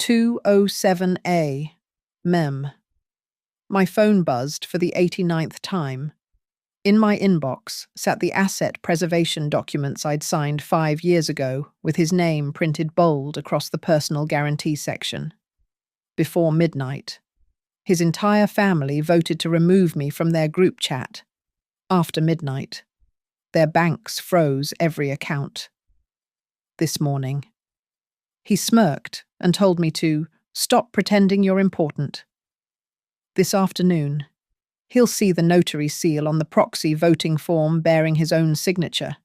207A, Mem. My phone buzzed for the 89th time. In my inbox sat the asset preservation documents I'd signed 5 years ago, with his name printed bold across the personal guarantee section. Before midnight, his entire family voted to remove me from their group chat. After midnight, their banks froze every account. This morning, he smirked and told me to stop pretending you're important. This afternoon, he'll see the notary seal on the proxy voting form bearing his own signature.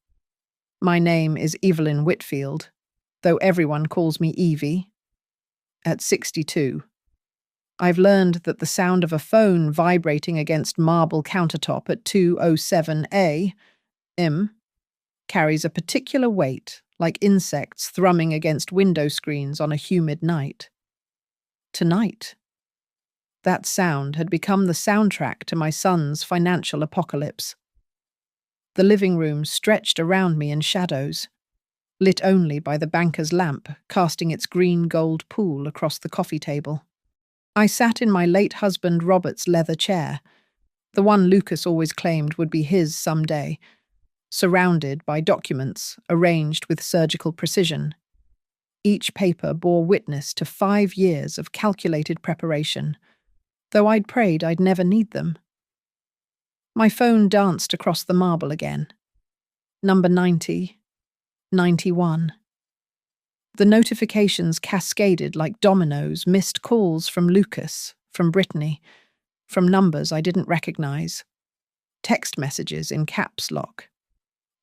My name is Evelyn Whitfield, though everyone calls me Evie. At 62, I've learned that the sound of a phone vibrating against marble countertop at 207A, carries a particular weight, like insects thrumming against window screens on a humid night. Tonight, that sound had become the soundtrack to my son's financial apocalypse. The living room stretched around me in shadows, lit only by the banker's lamp casting its green-gold pool across the coffee table. I sat in my late husband Robert's leather chair, the one Lucas always claimed would be his someday, surrounded by documents arranged with surgical precision. Each paper bore witness to 5 years of calculated preparation, though I'd prayed I'd never need them. My phone danced across the marble again. Number 90, 91. The notifications cascaded like dominoes, missed calls from Lucas, from Brittany, from numbers I didn't recognize, text messages in caps lock,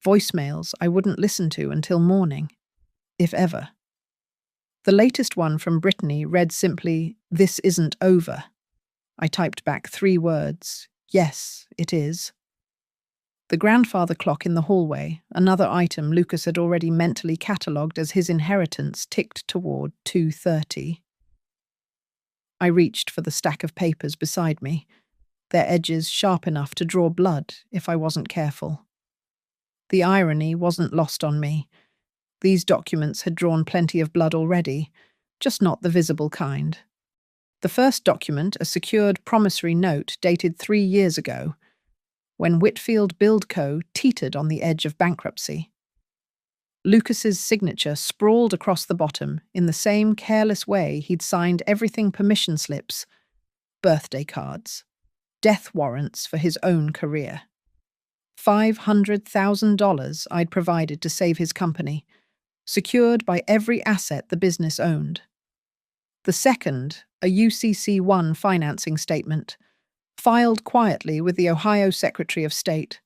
voicemails I wouldn't listen to until morning, if ever. The latest one from Brittany read simply, "This isn't over." I typed back 3 words, "Yes, it is." The grandfather clock in the hallway, another item Lucas had already mentally catalogued as his inheritance, ticked toward 2:30. I reached for the stack of papers beside me, their edges sharp enough to draw blood if I wasn't careful. The irony wasn't lost on me. These documents had drawn plenty of blood already, just not the visible kind. The first document, a secured promissory note dated 3 years ago, when Whitfield Build Co. teetered on the edge of bankruptcy. Lucas's signature sprawled across the bottom in the same careless way he'd signed everything: permission slips, birthday cards, death warrants for his own career. $500,000 I'd provided to save his company, secured by every asset the business owned. The second, a UCC-1 financing statement, filed quietly with the Ohio Secretary of State.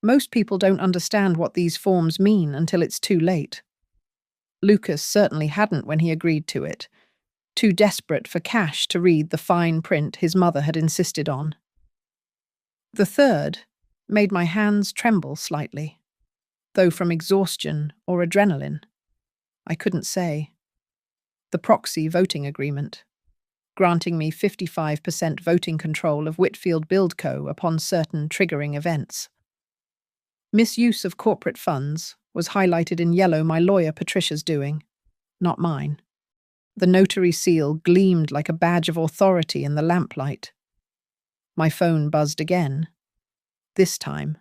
Most people don't understand what these forms mean until it's too late. Lucas certainly hadn't when he agreed to it, too desperate for cash to read the fine print his mother had insisted on. The third made my hands tremble slightly, though from exhaustion or adrenaline. I couldn't say. The proxy voting agreement, granting me 55% voting control of Whitfield Build Co. upon certain triggering events. Misuse of corporate funds was highlighted in yellow, my lawyer Patricia's doing, not mine. The notary seal gleamed like a badge of authority in the lamplight. My phone buzzed again. This time,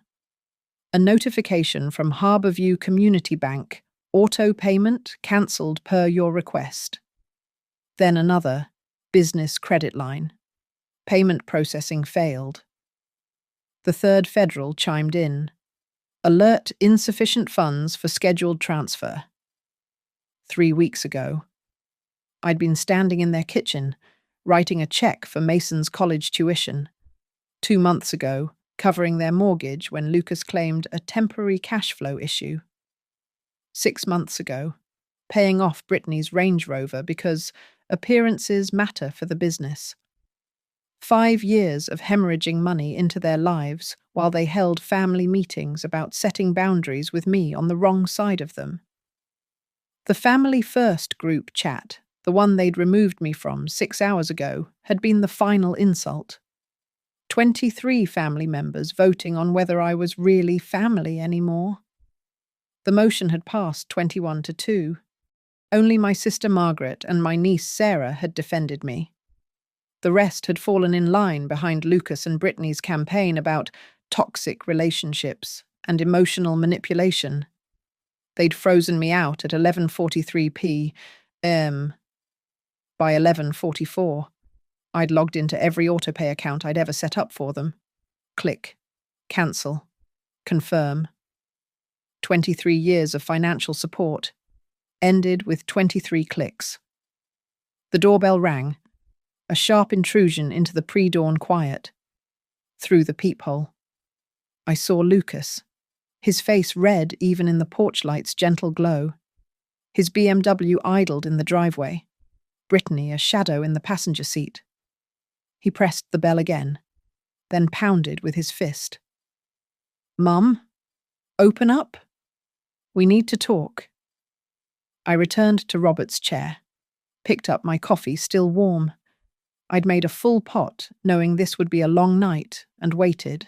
a notification from Harborview Community Bank, auto payment cancelled per your request. Then another, business credit line. Payment processing failed. The third federal chimed in. Alert insufficient funds for scheduled transfer. 3 weeks ago, I'd been standing in their kitchen, writing a check for Mason's college tuition. 2 months ago, covering their mortgage when Lucas claimed a temporary cash flow issue. 6 months ago, paying off Brittany's Range Rover because appearances matter for the business. 5 years of hemorrhaging money into their lives while they held family meetings about setting boundaries with me on the wrong side of them. The Family First group chat, the one they'd removed me from 6 hours ago, had been the final insult. 23 family members voting on whether I was really family anymore. The motion had passed 21-2. Only my sister Margaret and my niece Sarah had defended me. The rest had fallen in line behind Lucas and Brittany's campaign about toxic relationships and emotional manipulation. They'd frozen me out at 11:43 p.m. By 11:44, I'd logged into every autopay account I'd ever set up for them. Click. Cancel. Confirm. 23 years of financial support ended with 23 clicks. The doorbell rang, a sharp intrusion into the pre-dawn quiet. Through the peephole, I saw Lucas, his face red even in the porch light's gentle glow. His BMW idled in the driveway, Brittany a shadow in the passenger seat. He pressed the bell again, then pounded with his fist. "Mum, open up. We need to talk." I returned to Robert's chair, picked up my coffee still warm. I'd made a full pot, knowing this would be a long night, and waited.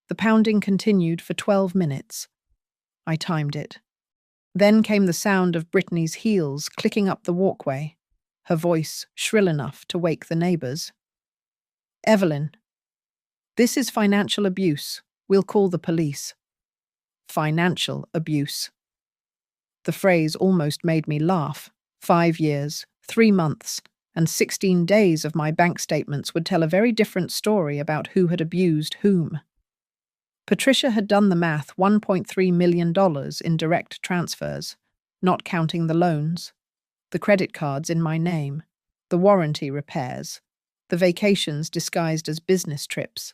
The pounding continued for 12 minutes. I timed it. Then came the sound of Brittany's heels clicking up the walkway, her voice shrill enough to wake the neighbours. "Evelyn, this is financial abuse. We'll call the police." Financial abuse. The phrase almost made me laugh. 5 years, 3 months, and 16 days of my bank statements would tell a very different story about who had abused whom. Patricia had done the math, $1.3 million in direct transfers, not counting the loans, the credit cards in my name, the warranty repairs, the vacations disguised as business trips.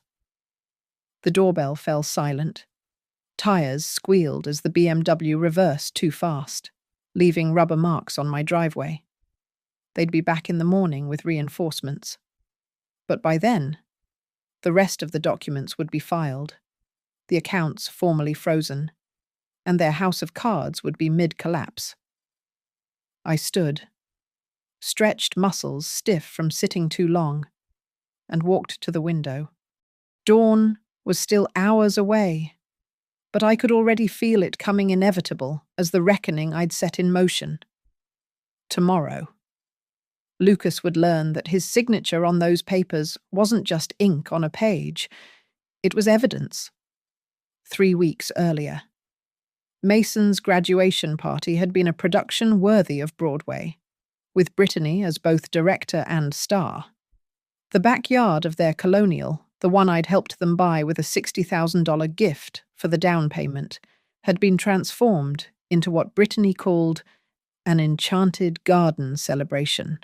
The doorbell fell silent. Tires squealed as the BMW reversed too fast, leaving rubber marks on my driveway. They'd be back in the morning with reinforcements. But by then, the rest of the documents would be filed, the accounts formally frozen, and their house of cards would be mid-collapse. I stood, stretched muscles stiff from sitting too long, and walked to the window. Dawn was still hours away, but I could already feel it coming inevitable as the reckoning I'd set in motion. Tomorrow, Lucas would learn that his signature on those papers wasn't just ink on a page, it was evidence. 3 weeks earlier, Mason's graduation party had been a production worthy of Broadway, with Brittany as both director and star. The backyard of their colonial, the one I'd helped them buy with a $60,000 gift for the down payment, had been transformed into what Brittany called an enchanted garden celebration.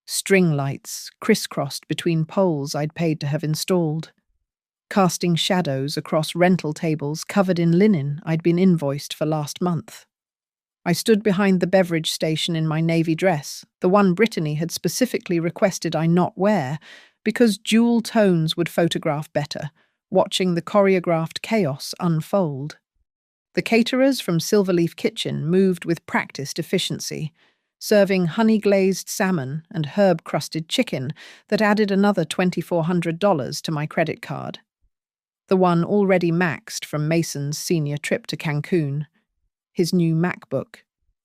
String lights crisscrossed between poles I'd paid to have installed, casting shadows across rental tables covered in linen I'd been invoiced for last month. I stood behind the beverage station in my navy dress, the one Brittany had specifically requested I not wear, because jewel tones would photograph better, watching the choreographed chaos unfold. The caterers from Silverleaf Kitchen moved with practiced efficiency, serving honey-glazed salmon and herb-crusted chicken that added another $2,400 to my credit card. The one already maxed from Mason's senior trip to Cancun, his new MacBook,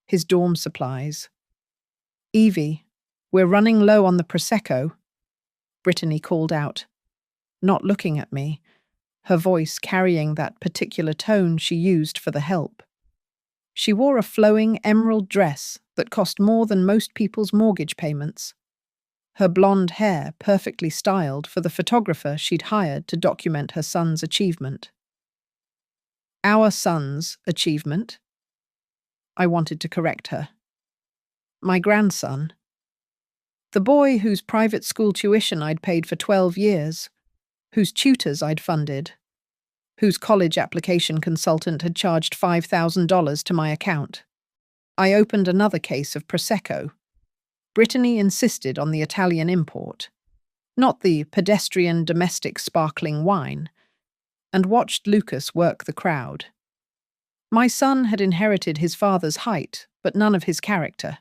his dorm supplies. "Evie, we're running low on the Prosecco," Brittany called out, not looking at me, her voice carrying that particular tone she used for the help. She wore a flowing emerald dress that cost more than most people's mortgage payments, her blonde hair perfectly styled for the photographer she'd hired to document her son's achievement. Our son's achievement? I wanted to correct her. My grandson. The boy whose private school tuition I'd paid for 12 years, whose tutors I'd funded, whose college application consultant had charged $5,000 to my account. I opened another case of Prosecco. Brittany insisted on the Italian import, not the pedestrian domestic sparkling wine, and watched Lucas work the crowd. My son had inherited his father's height, but none of his character.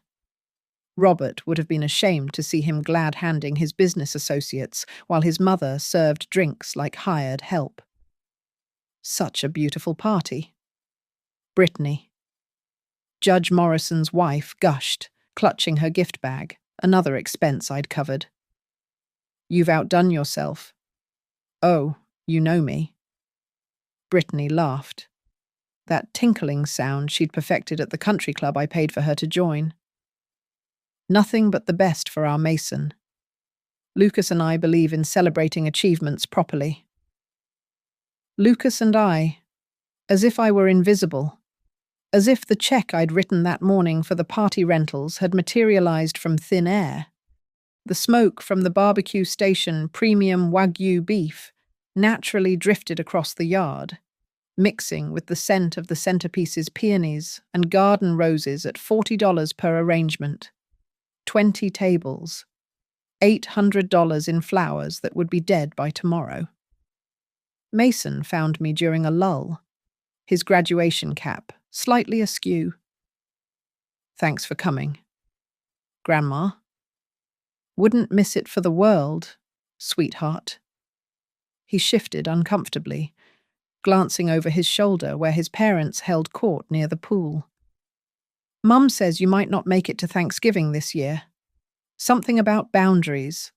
Robert would have been ashamed to see him glad-handing his business associates while his mother served drinks like hired help. Such a beautiful party. Brittany. Judge Morrison's wife gushed, clutching her gift bag, another expense I'd covered. "You've outdone yourself." "Oh, you know me." Brittany laughed. That tinkling sound she'd perfected at the country club I paid for her to join. "Nothing but the best for our Mason. Lucas and I believe in celebrating achievements properly." Lucas and I, as if I were invisible, as if the check I'd written that morning for the party rentals had materialized from thin air. The smoke from the barbecue station premium Wagyu beef naturally drifted across the yard, mixing with the scent of the centerpiece's peonies and garden roses at $40 per arrangement. 20 tables. $800 in flowers that would be dead by tomorrow. Mason found me during a lull, his graduation cap slightly askew. "Thanks for coming." "Grandma?" "Wouldn't miss it for the world, sweetheart." He shifted uncomfortably, glancing over his shoulder where his parents held court near the pool. "Mum says you might not make it to Thanksgiving this year. Something about boundaries."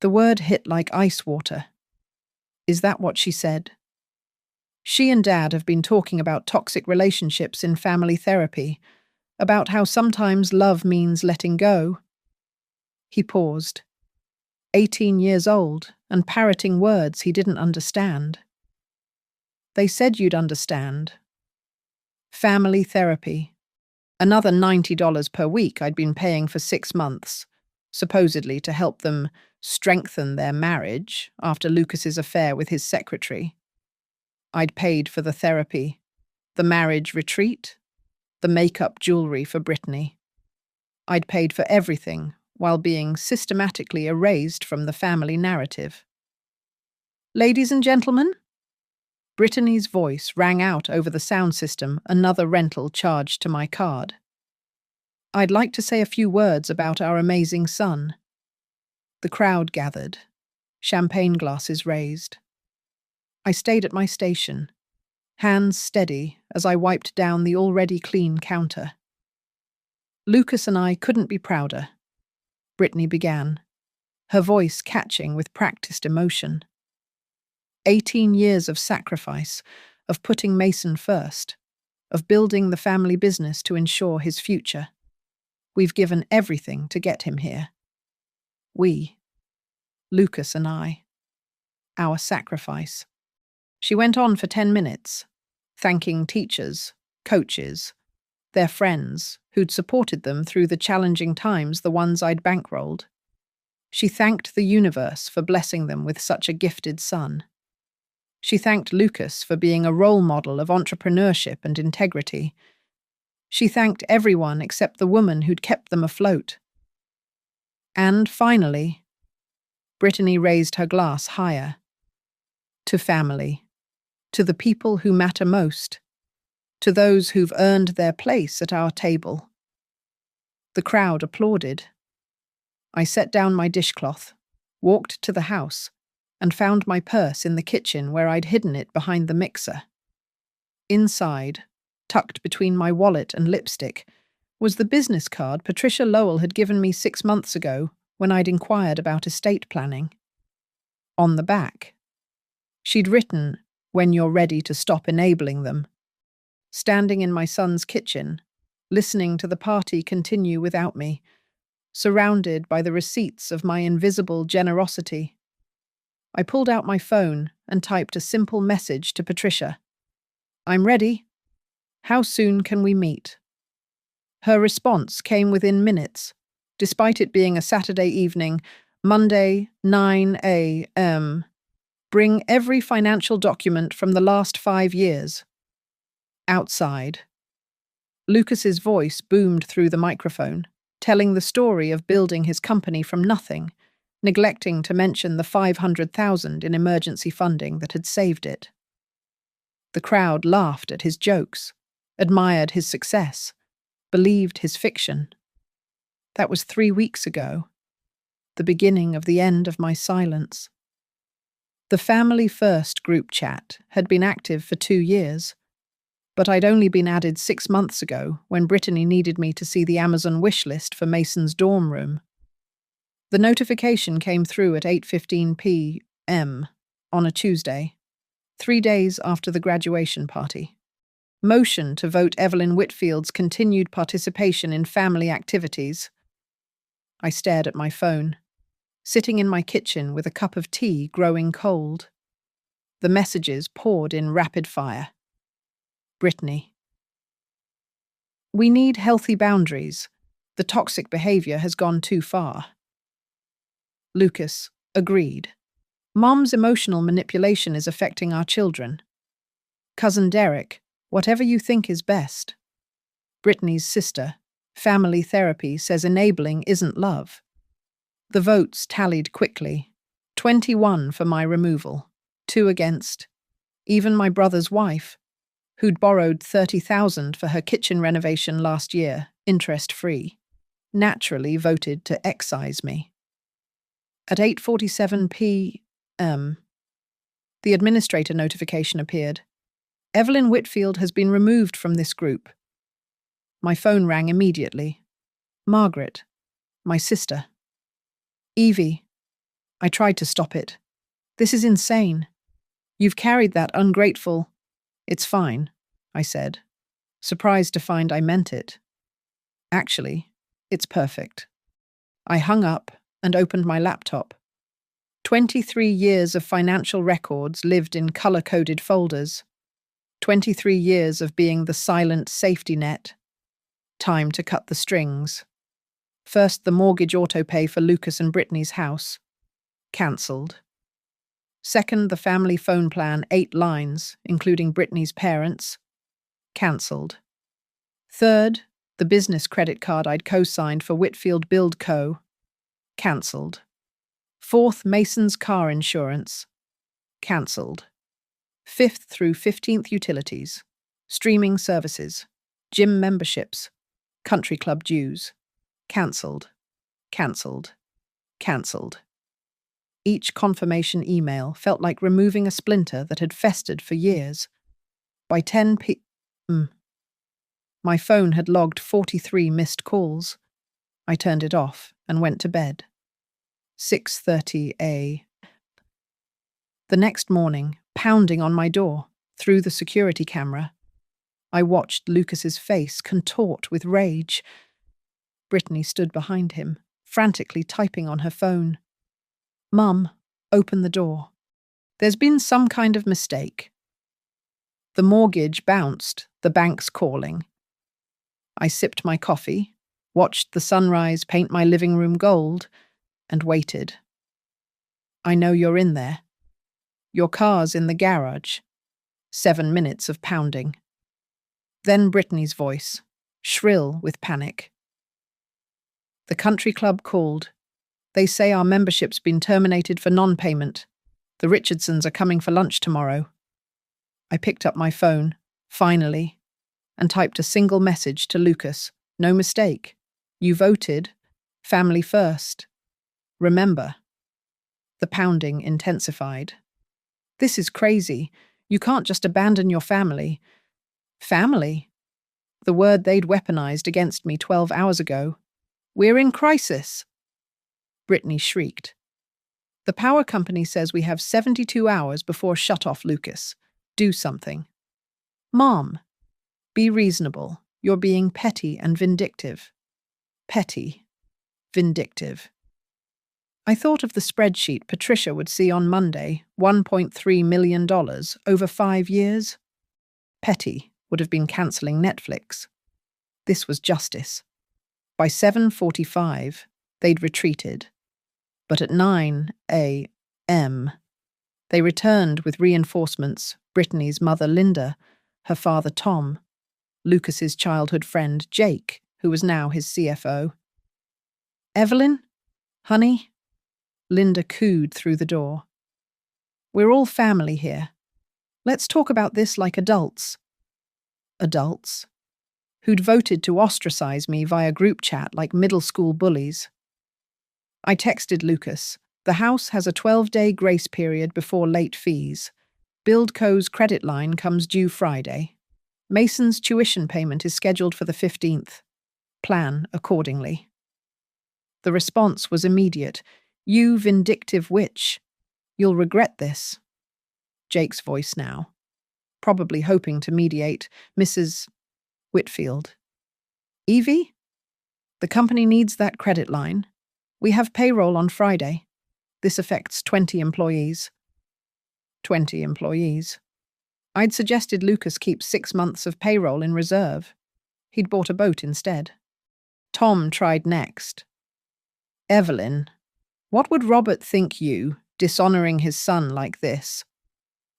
The word hit like ice water. Is that what she said? She and Dad have been talking about toxic relationships in family therapy, about how sometimes love means letting go. He paused, 18 years old and parroting words he didn't understand. "They said you'd understand." Family therapy. Another $90 per week I'd been paying for 6 months, supposedly to help them strengthen their marriage after Lucas's affair with his secretary. I'd paid for the therapy, the marriage retreat, the makeup jewelry for Brittany. I'd paid for everything while being systematically erased from the family narrative. "Ladies and gentlemen?" Brittany's voice rang out over the sound system, another rental charged to my card. "I'd like to say a few words about our amazing son." The crowd gathered, champagne glasses raised. I stayed at my station, hands steady as I wiped down the already clean counter. "Lucas and I couldn't be prouder," Brittany began, her voice catching with practiced emotion. 18 years of sacrifice, of putting Mason first, of building the family business to ensure his future. We've given everything to get him here. We, Lucas and I. Our sacrifice. She went on for 10 minutes, thanking teachers, coaches, their friends who'd supported them through the challenging times, the ones I'd bankrolled. She thanked the universe for blessing them with such a gifted son. She thanked Lucas for being a role model of entrepreneurship and integrity. She thanked everyone except the woman who'd kept them afloat. And finally, Brittany raised her glass higher. To family. To the people who matter most. To those who've earned their place at our table. The crowd applauded. I set down my dishcloth, walked to the house, and found my purse in the kitchen where I'd hidden it behind the mixer. Inside, tucked between my wallet and lipstick, was the business card Patricia Lowell had given me 6 months ago when I'd inquired about estate planning. On the back, she'd written, "When you're ready to stop enabling them." Standing in my son's kitchen, listening to the party continue without me, surrounded by the receipts of my invisible generosity, I pulled out my phone and typed a simple message to Patricia. "I'm ready. How soon can we meet?" Her response came within minutes, despite it being a Saturday evening, Monday, 9 a.m. "Bring every financial document from the last 5 years." Outside, Lucas's voice boomed through the microphone, telling the story of building his company from nothing, neglecting to mention the $500,000 in emergency funding that had saved it. The crowd laughed at his jokes, admired his success, believed his fiction. That was 3 weeks ago, the beginning of the end of my silence. The Family First group chat had been active for 2 years. But I'd only been added 6 months ago when Brittany needed me to see the Amazon wish list for Mason's dorm room. The notification came through at 8:15 p.m. on a Tuesday, 3 days after the graduation party. Motion to vote Evelyn Whitfield's continued participation in family activities. I stared at my phone, sitting in my kitchen with a cup of tea growing cold. The messages poured in rapid fire. Brittany. We need healthy boundaries. The toxic behavior has gone too far. Lucas. Agreed. Mom's emotional manipulation is affecting our children. Cousin Derek. Whatever you think is best. Brittany's sister. Family therapy says enabling isn't love. The votes tallied quickly. 21 for my removal. 2 against. Even my brother's wife, who'd borrowed $30,000 for her kitchen renovation last year, interest-free, naturally voted to excise me. At 8:47 p.m., the administrator notification appeared. Evelyn Whitfield has been removed from this group. My phone rang immediately. Margaret, my sister. Evie. I tried to stop it. This is insane. You've carried that ungrateful. It's fine, I said, surprised to find I meant it. Actually, it's perfect. I hung up and opened my laptop. 23 years of financial records lived in color-coded folders. 23 years of being the silent safety net. Time to cut the strings. First, the mortgage autopay for Lucas and Brittany's house. Cancelled. Second, the family phone plan, 8 lines, including Brittany's parents. Cancelled. Third, the business credit card I'd co-signed for Whitfield Build Co. Cancelled. Fourth, Mason's car insurance. Cancelled. 5th through 15th utilities, streaming services, gym memberships, country club dues. Cancelled. Cancelled. Cancelled. Each confirmation email felt like removing a splinter that had festered for years. By 10 p.m., my phone had logged 43 missed calls. I turned it off and went to bed. 6:30 a.m. The next morning, pounding on my door, through the security camera, I watched Lucas's face contort with rage. Brittany stood behind him, frantically typing on her phone. Mum, open the door. There's been some kind of mistake. The mortgage bounced, the bank's calling. I sipped my coffee, watched the sunrise paint my living room gold, and waited. I know you're in there. Your car's in the garage. 7 minutes of pounding. Then Brittany's voice, shrill with panic. The country club called. They say our membership's been terminated for non-payment. The Richardsons are coming for lunch tomorrow. I picked up my phone, finally, and typed a single message to Lucas. No mistake. You voted. Family first. Remember. The pounding intensified. This is crazy. You can't just abandon your family. Family? The word they'd weaponized against me 12 hours ago. We're in crisis. Brittany shrieked. The power company says we have 72 hours before shut-off, Lucas. Do something. Mom, be reasonable. You're being petty and vindictive. Petty. Vindictive. I thought of the spreadsheet Patricia would see on Monday, $1.3 million over 5 years. Petty would have been cancelling Netflix. This was justice. By 7:45, they'd retreated. But at 9 a.m., they returned with reinforcements, Brittany's mother Linda, her father Tom, Lucas's childhood friend Jake, who was now his CFO. Evelyn? Honey? Linda cooed through the door. We're all family here. Let's talk about this like adults. Adults? Who'd voted to ostracize me via group chat like middle school bullies. I texted Lucas. The house has a 12-day grace period before late fees. BuildCo's credit line comes due Friday. Mason's tuition payment is scheduled for the 15th. Plan accordingly. The response was immediate. You vindictive witch. You'll regret this. Jake's voice now, probably hoping to mediate. Mrs. Whitfield. Evie? The company needs that credit line. We have payroll on Friday. This affects 20 employees. 20 employees. I'd suggested Lucas keep 6 months of payroll in reserve. He'd bought a boat instead. Tom tried next. Evelyn, what would Robert think you, dishonoring his son like this?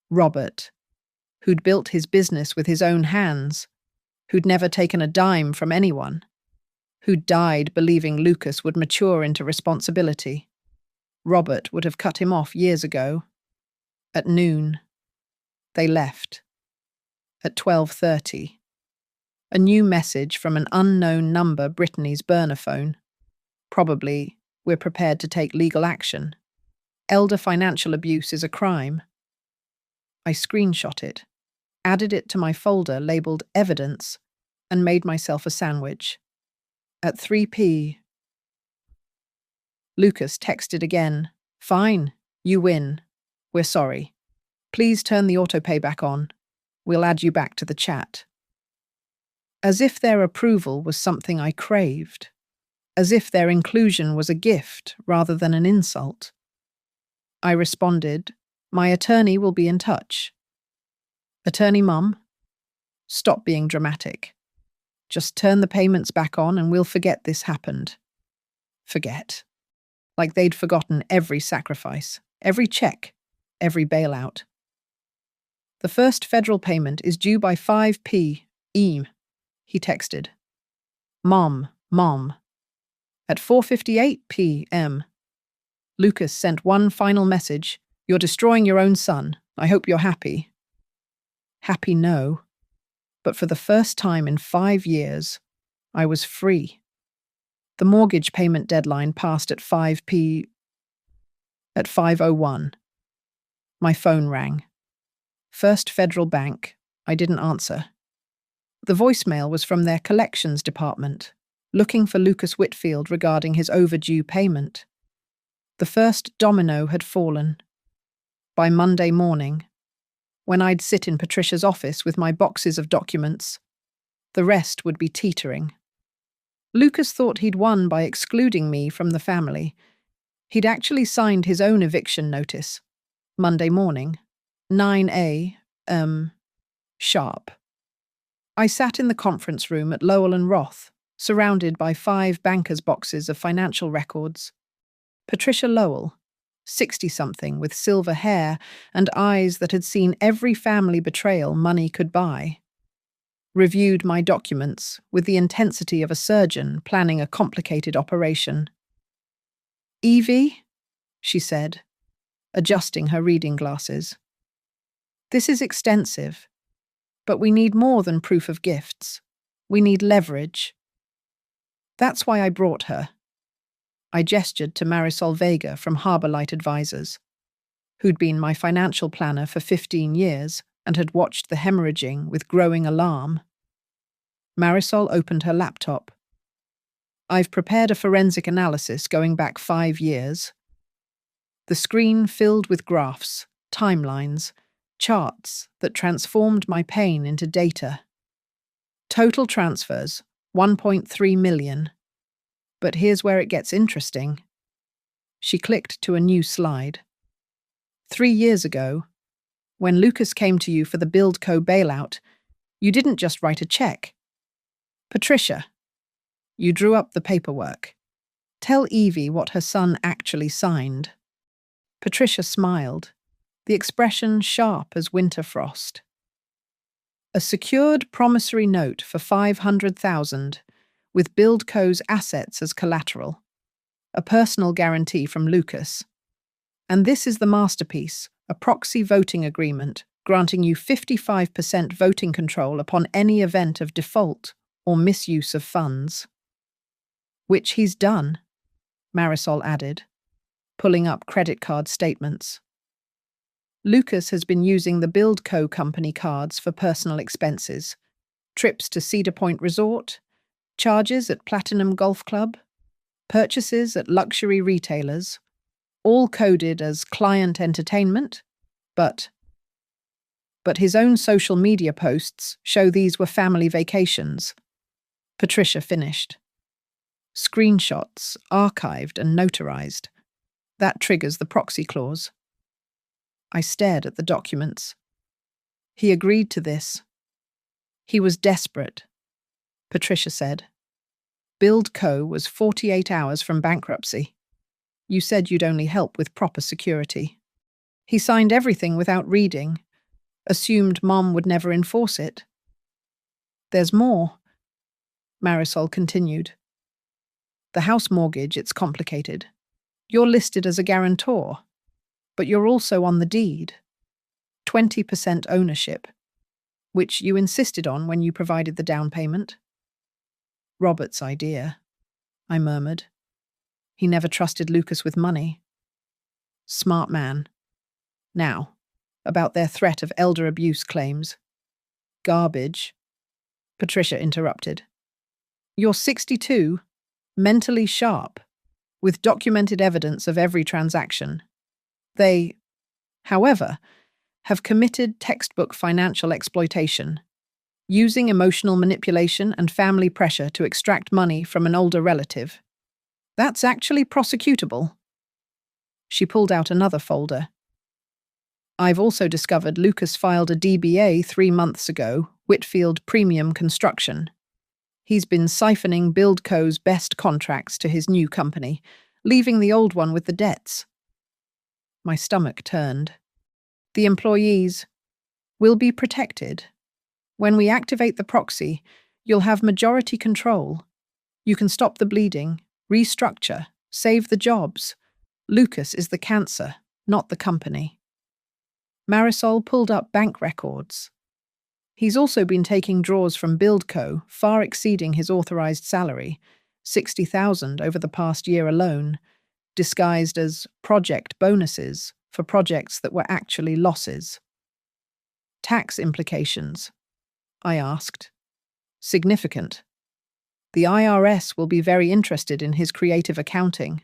Robert, who'd built his business with his own hands, who'd never taken a dime from anyone, who'd died believing Lucas would mature into responsibility. Robert would have cut him off years ago. At noon. They left. At 12:30. A new message from an unknown number, Brittany's burner phone. Probably, we're prepared to take legal action. Elder financial abuse is a crime. I screenshot it, added it to my folder labeled Evidence, and made myself a sandwich. At 3 p. Lucas texted again. Fine, you win. We're sorry. Please turn the autopay back on. We'll add you back to the chat. As if their approval was something I craved. As if their inclusion was a gift rather than an insult. I responded, my attorney will be in touch. Attorney Mum? Stop being dramatic. Just turn the payments back on and we'll forget this happened. Forget. Like they'd forgotten every sacrifice, every check, every bailout. The first federal payment is due by 5 p.m. He texted. Mom. At 4:58 p.m. Lucas sent one final message. You're destroying your own son. I hope you're happy. Happy, no. But for the first time in 5 years, I was free. The mortgage payment deadline passed at 5 p.m. At 5:01. My phone rang. First Federal Bank. I didn't answer. The voicemail was from their collections department, looking for Lucas Whitfield regarding his overdue payment. The first domino had fallen. By Monday morning, when I'd sit in Patricia's office with my boxes of documents, the rest would be teetering. Lucas thought he'd won by excluding me from the family. He'd actually signed his own eviction notice. Monday morning, 9 a.m. sharp. I sat in the conference room at Lowell and Roth, surrounded by 5 bankers' boxes of financial records. Patricia Lowell, 60-something with silver hair and eyes that had seen every family betrayal money could buy, reviewed my documents with the intensity of a surgeon planning a complicated operation. Evie, she said, adjusting her reading glasses. This is extensive, but we need more than proof of gifts. We need leverage. That's why I brought her. I gestured to Marisol Vega from Harbour Light Advisors, who'd been my financial planner for 15 years and had watched the hemorrhaging with growing alarm. Marisol opened her laptop. I've prepared a forensic analysis going back 5 years. The screen filled with graphs, timelines, charts that transformed my pain into data. Total transfers, 1.3 million. But here's where it gets interesting. She clicked to a new slide. 3 years ago, when Lucas came to you for the BuildCo bailout, you didn't just write a check. Patricia, you drew up the paperwork. Tell Evie what her son actually signed. Patricia smiled, the expression sharp as winter frost. A secured promissory note for $500,000 with BuildCo's assets as collateral. A personal guarantee from Lucas. And this is the masterpiece, a proxy voting agreement granting you 55% voting control upon any event of default or misuse of funds. Which he's done, Marisol added, pulling up credit card statements. Lucas has been using the BuildCo company cards for personal expenses, trips to Cedar Point Resort, charges at Platinum Golf Club, purchases at luxury retailers, all coded as client entertainment, but his own social media posts show these were family vacations. Patricia finished. Screenshots, archived and notarized. That triggers the proxy clause. I stared at the documents. He agreed to this. He was desperate, Patricia said. Build Co. was 48 hours from bankruptcy. You said you'd only help with proper security. He signed everything without reading, assumed Mom would never enforce it. There's more, Marisol continued. The house mortgage, it's complicated. You're listed as a guarantor, but you're also on the deed. 20% ownership, which you insisted on when you provided the down payment. Robert's idea, I murmured. He never trusted Lucas with money. Smart man. Now, about their threat of elder abuse claims. Garbage, Patricia interrupted. You're 62, mentally sharp, with documented evidence of every transaction. They, however, have committed textbook financial exploitation, using emotional manipulation and family pressure to extract money from an older relative. That's actually prosecutable. She pulled out another folder. I've also discovered Lucas filed a DBA 3 months ago, Whitfield Premium Construction. He's been siphoning Build Co.'s best contracts to his new company, leaving the old one with the debts. My stomach turned. The employees will be protected. When we activate the proxy, you'll have majority control. You can stop the bleeding, restructure, save the jobs. Lucas is the cancer, not the company. Marisol pulled up bank records. He's also been taking draws from Build Co., far exceeding his authorized salary, $60,000 over the past year alone, disguised as project bonuses for projects that were actually losses. Tax implications, I asked. Significant. The IRS will be very interested in his creative accounting.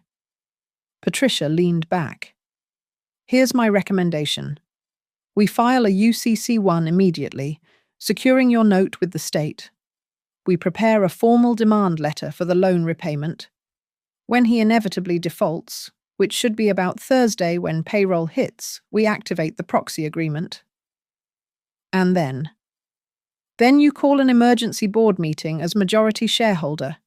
Patricia leaned back. Here's my recommendation. We file a UCC-1 immediately, securing your note with the state. We prepare a formal demand letter for the loan repayment. When he inevitably defaults, which should be about Thursday when payroll hits, we activate the proxy agreement. And then you call an emergency board meeting as majority shareholder.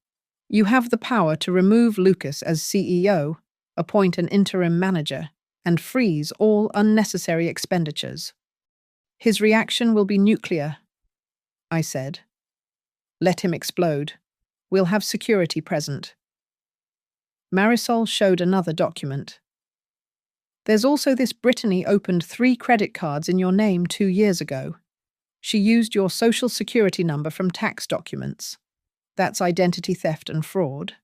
You have the power to remove Lucas as CEO, appoint an interim manager, and freeze all unnecessary expenditures. His reaction will be nuclear, I said. Let him explode. We'll have security present. Marisol showed another document. There's also this: Brittany opened 3 credit cards in your name 2 years ago. She used your social security number from tax documents. That's identity theft and fraud.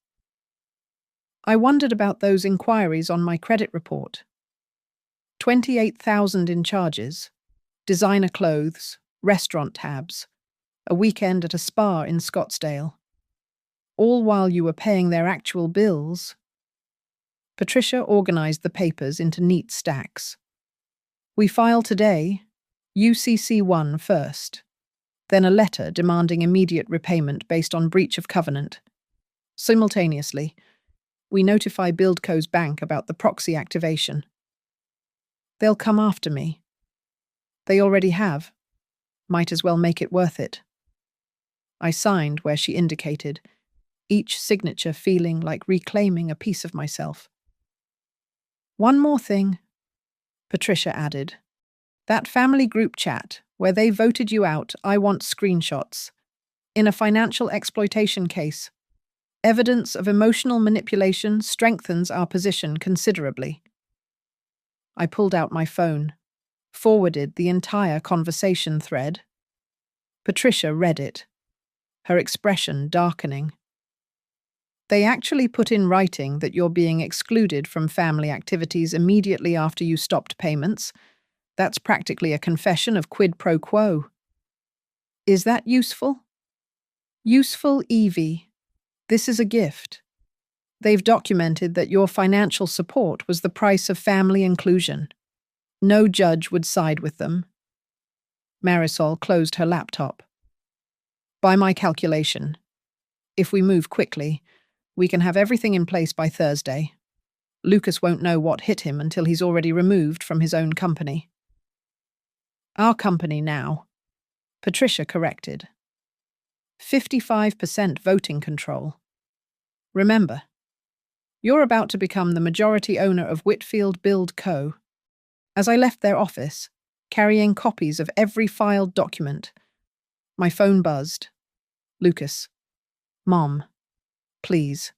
I wondered about those inquiries on my credit report. 28,000 in charges, designer clothes, restaurant tabs, a weekend at a spa in Scottsdale. All while you were paying their actual bills. Patricia organized the papers into neat stacks. We file today, UCC-1 first, then a letter demanding immediate repayment based on breach of covenant. Simultaneously, we notify Build Co.'s bank about the proxy activation. They'll come after me. They already have. Might as well make it worth it. I signed where she indicated, each signature feeling like reclaiming a piece of myself. One more thing, Patricia added. That family group chat where they voted you out, I want screenshots. In a financial exploitation case, evidence of emotional manipulation strengthens our position considerably. I pulled out my phone, forwarded the entire conversation thread. Patricia read it, her expression darkening. They actually put in writing that you're being excluded from family activities immediately after you stopped payments. That's practically a confession of quid pro quo. Is that useful? Useful Evie. This is a gift. They've documented that your financial support was the price of family inclusion. No judge would side with them. Marisol closed her laptop. By my calculation, if we move quickly, we can have everything in place by Thursday. Lucas won't know what hit him until he's already removed from his own company. Our company now, Patricia corrected. 55% voting control. Remember, you're about to become the majority owner of Whitfield Build Co. As I left their office, carrying copies of every filed document, my phone buzzed. Lucas. Mom. Please.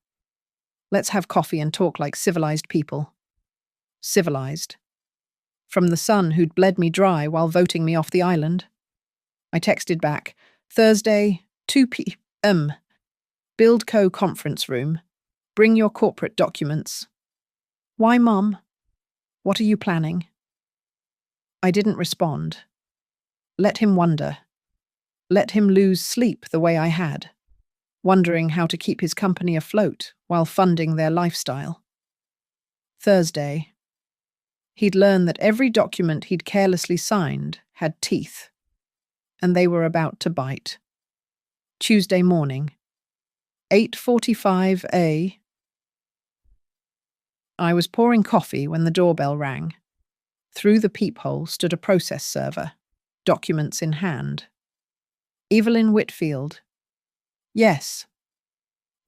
Let's have coffee and talk like civilized people. Civilized. From the son who'd bled me dry while voting me off the island. I texted back, Thursday, 2 p.m. Build Co. conference room. Bring your corporate documents. Why, Mum? What are you planning? I didn't respond. Let him wonder. Let him lose sleep the way I had, wondering how to keep his company afloat while funding their lifestyle. Thursday. He'd learn that every document he'd carelessly signed had teeth, and they were about to bite. Tuesday morning. 8:45 a.m. I was pouring coffee when the doorbell rang. Through the peephole stood a process server, documents in hand. Evelyn Whitfield. Yes.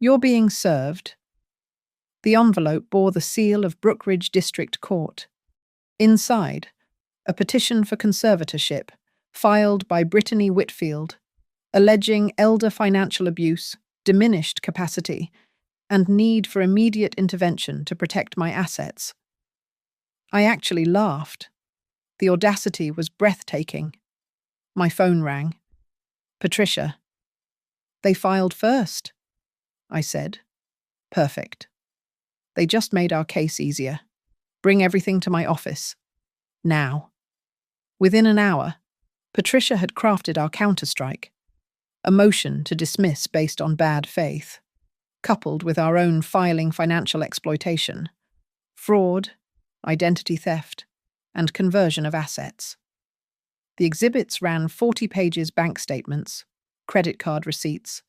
You're being served. The envelope bore the seal of Brookridge District Court. Inside, a petition for conservatorship, filed by Brittany Whitfield, alleging elder financial abuse, diminished capacity, and need for immediate intervention to protect my assets. I actually laughed. The audacity was breathtaking. My phone rang. Patricia. They filed first, I said. Perfect. They just made our case easier. Bring everything to my office. Now. Within an hour, Patricia had crafted our counterstrike, a motion to dismiss based on bad faith, coupled with our own filing financial exploitation, fraud, identity theft, and conversion of assets. The exhibits ran 40 pages bank statements, credit card receipts,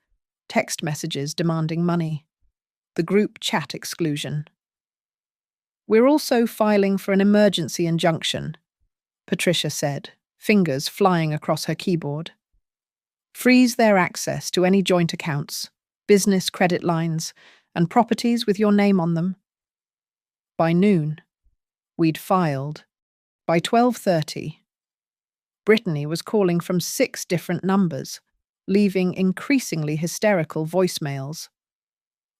text messages demanding money, the group chat exclusion. We're also filing for an emergency injunction, Patricia said, fingers flying across her keyboard. Freeze their access to any joint accounts, business credit lines, and properties with your name on them. By noon, we'd filed. By 12:30, Brittany was calling from 6 different numbers, leaving increasingly hysterical voicemails.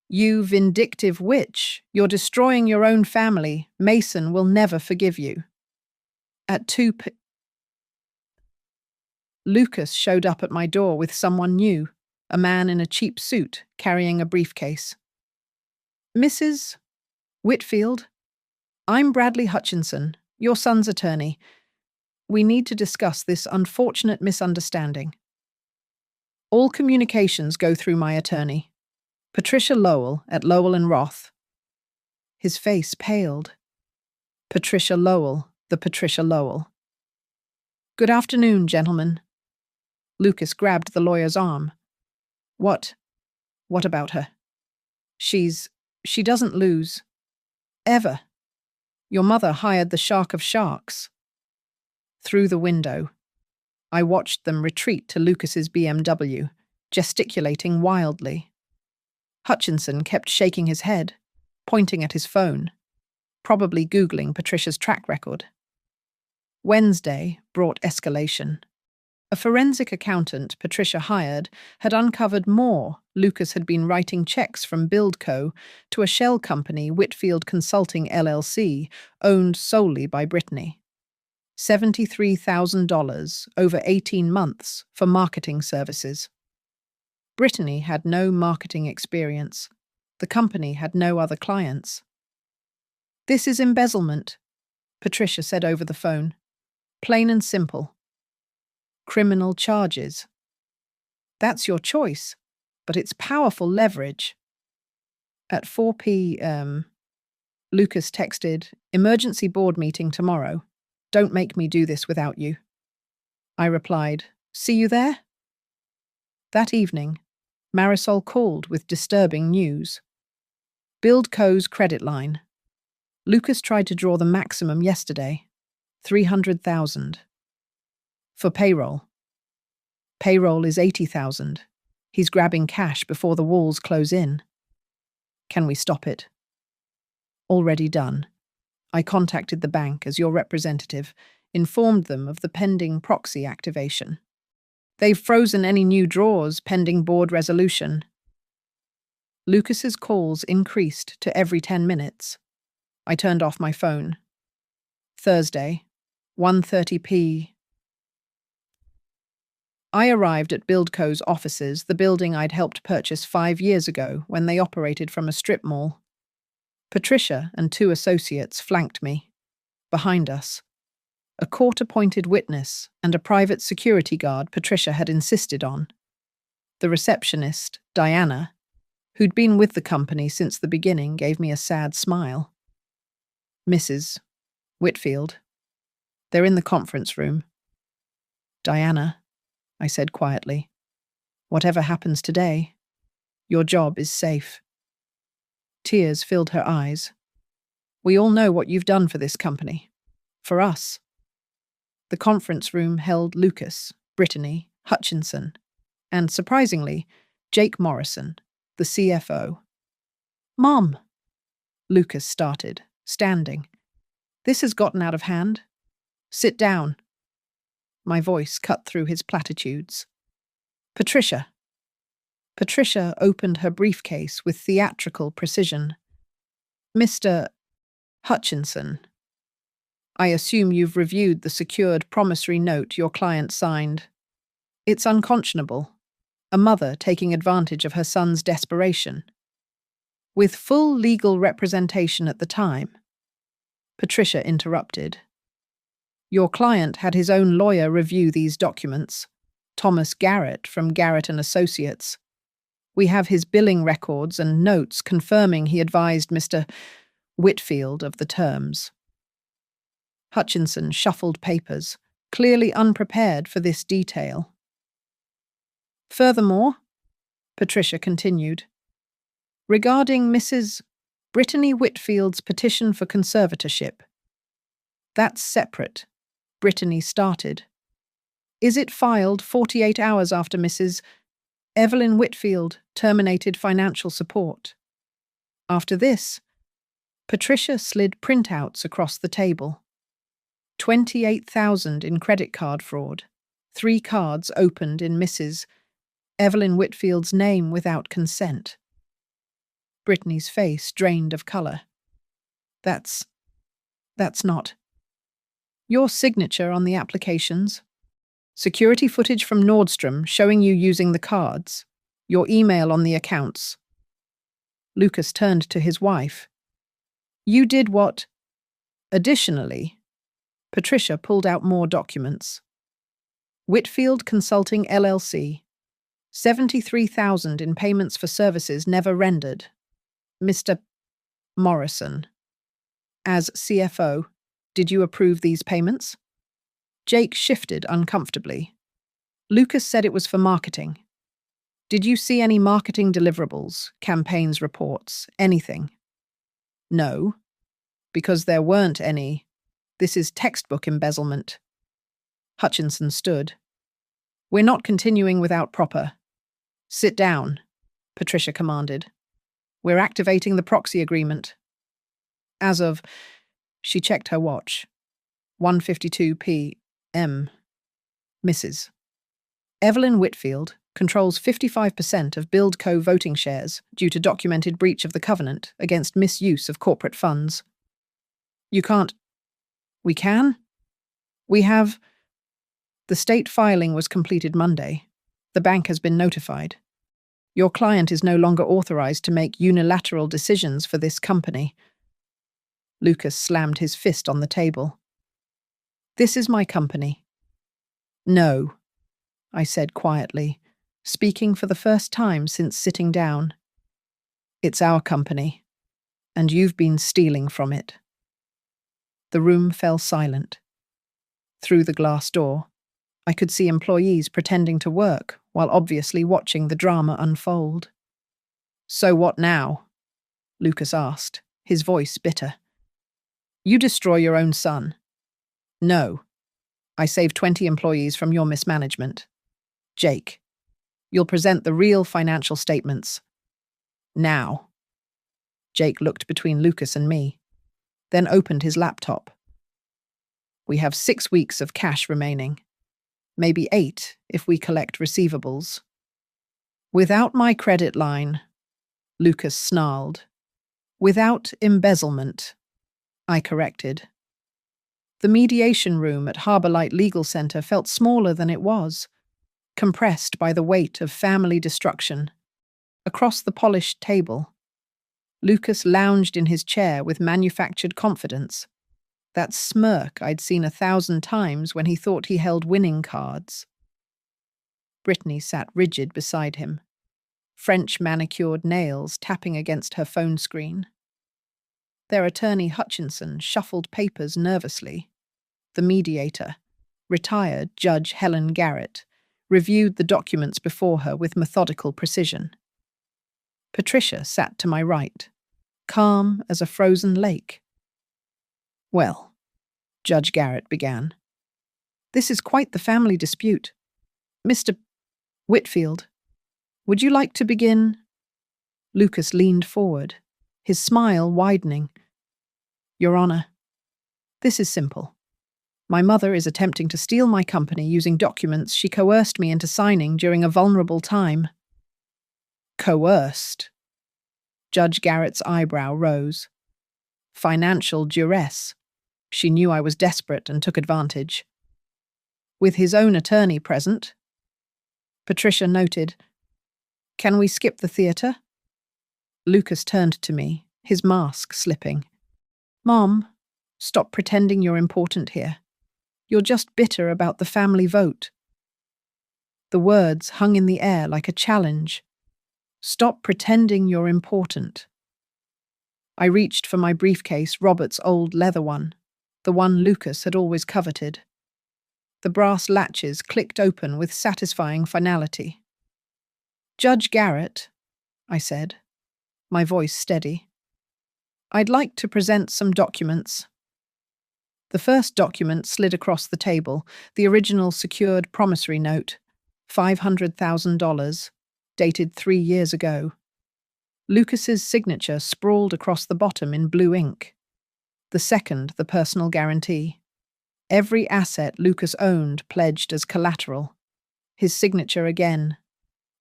You vindictive witch, you're destroying your own family. Mason will never forgive you. At 2 p.m. Lucas showed up at my door with someone new, a man in a cheap suit carrying a briefcase. Mrs. Whitfield, I'm Bradley Hutchinson, your son's attorney. We need to discuss this unfortunate misunderstanding. All communications go through my attorney, Patricia Lowell at Lowell and Roth. His face paled. Patricia Lowell, the Patricia Lowell. Good afternoon, gentlemen. Lucas grabbed the lawyer's arm. What about her? She doesn't lose. Ever. Your mother hired the shark of sharks. Through the window, I watched them retreat to Lucas's BMW, gesticulating wildly. Hutchinson kept shaking his head, pointing at his phone, probably Googling Patricia's track record. Wednesday brought escalation. A forensic accountant Patricia hired had uncovered more Lucas had been writing checks from BuildCo to a shell company, Whitfield Consulting LLC, owned solely by Brittany. $73,000 over 18 months for marketing services. Brittany had no marketing experience. The company had no other clients. This is embezzlement, Patricia said over the phone. Plain and simple. Criminal charges. That's your choice, but it's powerful leverage. At 4 p.m., Lucas texted, "Emergency board meeting tomorrow. Don't make me do this without you." I replied, "See you there?" That evening, Marisol called with disturbing news. BuildCo's credit line. Lucas tried to draw the maximum yesterday, 300,000. For payroll. Payroll is 80,000. He's grabbing cash before the walls close in. Can we stop it? Already done. I contacted the bank as your representative, informed them of the pending proxy activation. They've frozen any new draws pending board resolution. Lucas's calls increased to every 10 minutes. I turned off my phone. Thursday, 1:30 p.m. I arrived at BuildCo's offices, the building I'd helped purchase 5 years ago when they operated from a strip mall. Patricia and 2 associates flanked me. Behind us, a court-appointed witness and a private security guard Patricia had insisted on. The receptionist, Diana, who'd been with the company since the beginning, gave me a sad smile. "Mrs. Whitfield. They're in the conference room." "Diana," I said quietly, "whatever happens today, your job is safe." Tears filled her eyes. "We all know what you've done for this company. For us." The conference room held Lucas, Brittany, Hutchinson, and, surprisingly, Jake Morrison, the CFO. "Mom," Lucas started, standing. "This has gotten out of hand. Sit down." My voice cut through his platitudes. "Patricia." Patricia opened her briefcase with theatrical precision. "Mr. Hutchinson, I assume you've reviewed the secured promissory note your client signed. It's unconscionable. A mother taking advantage of her son's desperation. With full legal representation at the time." Patricia interrupted. "Your client had his own lawyer review these documents, Thomas Garrett from Garrett & Associates. We have his billing records and notes confirming he advised Mr. Whitfield of the terms." Hutchinson shuffled papers, clearly unprepared for this detail. "Furthermore," Patricia continued, "regarding Mrs. Brittany Whitfield's petition for conservatorship. That's separate," Brittany started. "Is it filed 48 hours after Mrs. Evelyn Whitfield terminated financial support?" After this, Patricia slid printouts across the table. 28,000 in credit card fraud, 3 cards opened in Mrs. Evelyn Whitfield's name without consent. Brittany's face drained of colour. That's not. Your signature on the applications, security footage from Nordstrom showing you using the cards, your email on the accounts. Lucas turned to his wife. "You did what?" Additionally, Patricia pulled out more documents. Whitfield Consulting LLC, 73,000 in payments for services never rendered. Mr. Morrison, as CFO, did you approve these payments? Jake shifted uncomfortably. Lucas said it was for marketing. Did you see any marketing deliverables, campaigns reports, anything? No, because there weren't any. This is textbook embezzlement. Hutchinson stood. "We're not continuing without proper." "Sit down," Patricia commanded. "We're activating the proxy agreement." As of, she checked her watch, 1:52 p.m. Mrs. Evelyn Whitfield controls 55% of BuildCo voting shares due to documented breach of the covenant against misuse of corporate funds. You can't. We can? We have. The state filing was completed Monday. The bank has been notified. Your client is no longer authorized to make unilateral decisions for this company. Lucas slammed his fist on the table. "This is my company." "No," I said quietly. speaking for the first time since sitting down. It's our company, and you've been stealing from it. The room fell silent. Through the glass door, I could see employees pretending to work while obviously watching the drama unfold. So what now? Lucas asked, his voice bitter. You destroy your own son. No. I saved 20 employees from your mismanagement. Jake, you'll present the real financial statements. Now. Jake looked between Lucas and me, then opened his laptop. We have 6 weeks of cash remaining. Maybe 8 if we collect receivables. Without my credit line, Lucas snarled. Without embezzlement, I corrected. The mediation room at Harbourlight Legal Centre felt smaller than it was, compressed by the weight of family destruction. Across the polished table, Lucas lounged in his chair with manufactured confidence, that smirk I'd seen 1,000 times when he thought he held winning cards. Brittany sat rigid beside him, French manicured nails tapping against her phone screen. Their attorney Hutchinson shuffled papers nervously. The mediator, retired Judge Helen Garrett, reviewed the documents before her with methodical precision. Patricia sat to my right, calm as a frozen lake. Well, Judge Garrett began, this is quite the family dispute. Mr. Whitfield, would you like to begin? Lucas leaned forward, his smile widening. Your Honor, this is simple. My mother is attempting to steal my company using documents she coerced me into signing during a vulnerable time. Coerced? Judge Garrett's eyebrow rose. Financial duress. She knew I was desperate and took advantage. With his own attorney present, Patricia noted, Can we skip the theatre? Lucas turned to me, his mask slipping. Mom, stop pretending you're important here. You're just bitter about the family vote. The words hung in the air like a challenge. Stop pretending you're important. I reached for my briefcase, Robert's old leather one, the one Lucas had always coveted. The brass latches clicked open with satisfying finality. Judge Garrett, I said, my voice steady. I'd like to present some documents. The first document slid across the table, the original secured promissory note, $500,000, dated 3 years ago. Lucas's signature sprawled across the bottom in blue ink. The second, the personal guarantee. Every asset Lucas owned pledged as collateral. His signature again.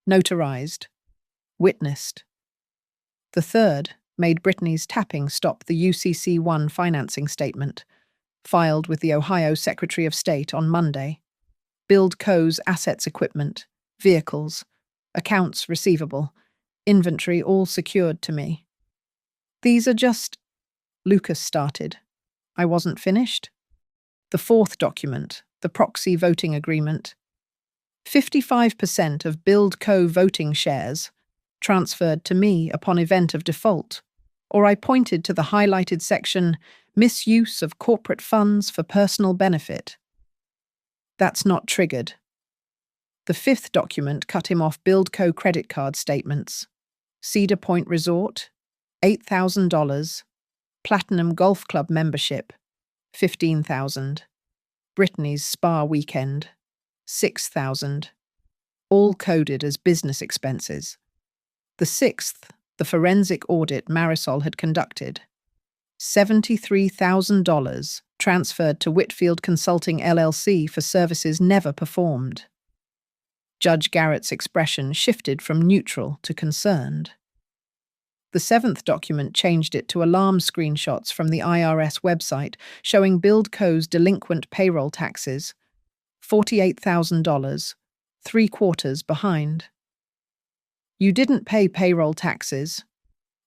Notarized. Witnessed. The third made Brittany's tapping stop the UCC1 financing statement, filed with the Ohio Secretary of State on Monday. Build Co's assets, equipment, vehicles, accounts receivable, inventory all secured to me. These are just... Lucas started. I wasn't finished. The fourth document, the proxy voting agreement. 55% of Build Co voting shares transferred to me upon event of default, or I pointed to the highlighted section, misuse of corporate funds for personal benefit. That's not triggered. The fifth document cut him off Build Co credit card statements. Cedar Point Resort, $8,000. Platinum Golf Club membership, $15,000. Brittany's spa weekend, $6,000. All coded as business expenses. The sixth, the forensic audit Marisol had conducted, $73,000 transferred to Whitfield Consulting LLC for services never performed. Judge Garrett's expression shifted from neutral to concerned. The seventh document changed it to alarm screenshots from the IRS website showing Build Co's delinquent payroll taxes, $48,000, 3/4 behind. You didn't pay payroll taxes?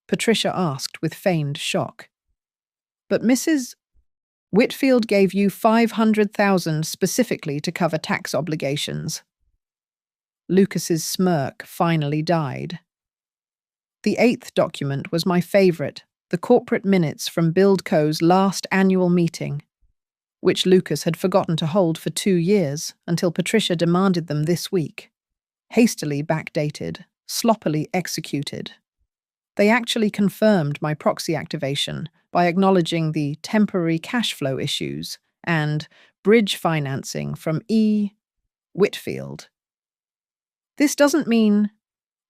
Patricia asked with feigned shock. But Mrs. Whitfield gave you $500,000 specifically to cover tax obligations. Lucas's smirk finally died. The eighth document was my favorite, the corporate minutes from BuildCo's last annual meeting, which Lucas had forgotten to hold for 2 years until Patricia demanded them this week. Hastily backdated, sloppily executed. They actually confirmed my proxy activation by acknowledging the temporary cash flow issues and bridge financing from E. Whitfield. This doesn't mean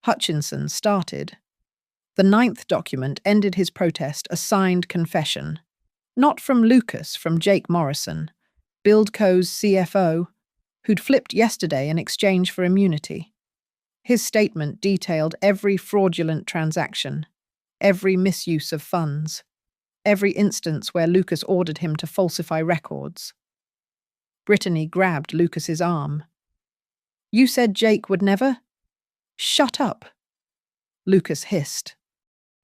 Hutchinson started. The ninth document ended his protest a signed confession. Not from Lucas, from Jake Morrison, BuildCo's CFO, who'd flipped yesterday in exchange for immunity. His statement detailed every fraudulent transaction, every misuse of funds, every instance where Lucas ordered him to falsify records. Brittany grabbed Lucas's arm. "You said Jake would never?" "Shut up," Lucas hissed.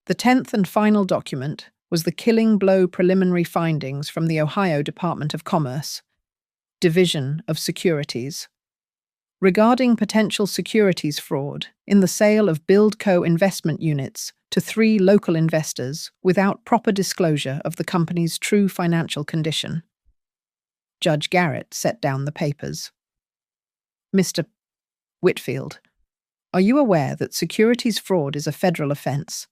The 10th and final document was the killing blow preliminary findings from the Ohio Department of Commerce, Division of Securities, regarding potential securities fraud in the sale of BuildCo investment units to 3 local investors without proper disclosure of the company's true financial condition. Judge Garrett set down the papers. "Mr. Whitfield, are you aware that securities fraud is a federal offense?"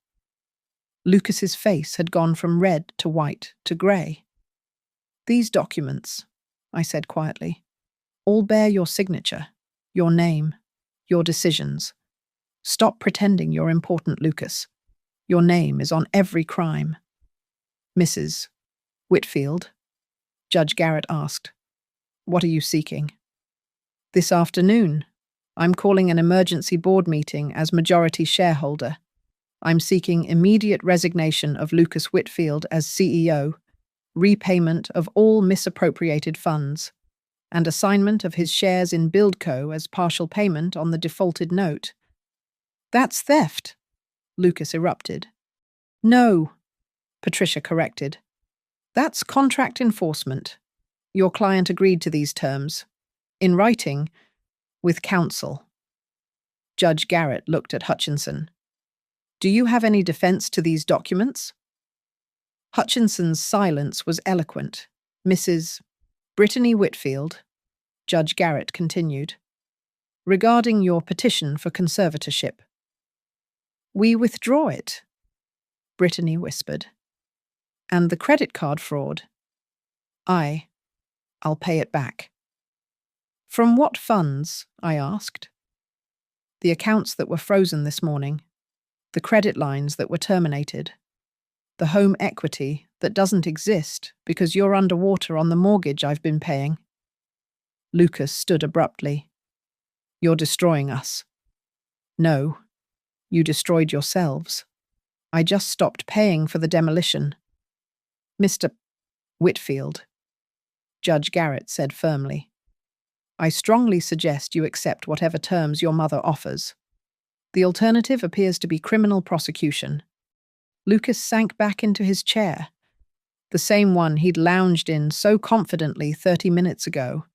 Lucas's face had gone from red to white to grey. "These documents," I said quietly, "all bear your signature, your name, your decisions. Stop pretending you're important, Lucas. Your name is on every crime." "Mrs. Whitfield?" Judge Garrett asked. "What are you seeking?" "This afternoon, I'm calling an emergency board meeting as majority shareholder. I'm seeking immediate resignation of Lucas Whitfield as CEO, repayment of all misappropriated funds, and assignment of his shares in BuildCo as partial payment on the defaulted note." "That's theft," Lucas erupted. "No," Patricia corrected. "That's contract enforcement. Your client agreed to these terms, in writing, with counsel." Judge Garrett looked at Hutchinson. "Do you have any defense to these documents?" Hutchinson's silence was eloquent. "Mrs. Brittany Whitfield," Judge Garrett continued, "regarding your petition for conservatorship." "We withdraw it," Brittany whispered. "And the credit card fraud?" I'll pay it back." "From what funds?" I asked. "The accounts that were frozen this morning, the credit lines that were terminated, the home equity that doesn't exist because you're underwater on the mortgage I've been paying." Lucas stood abruptly. "You're destroying us." "No, you destroyed yourselves. I just stopped paying for the demolition." "Mr. Whitfield," Judge Garrett said firmly, "I strongly suggest you accept whatever terms your mother offers. The alternative appears to be criminal prosecution." Lucas sank back into his chair, the same one he'd lounged in so confidently 30 minutes ago.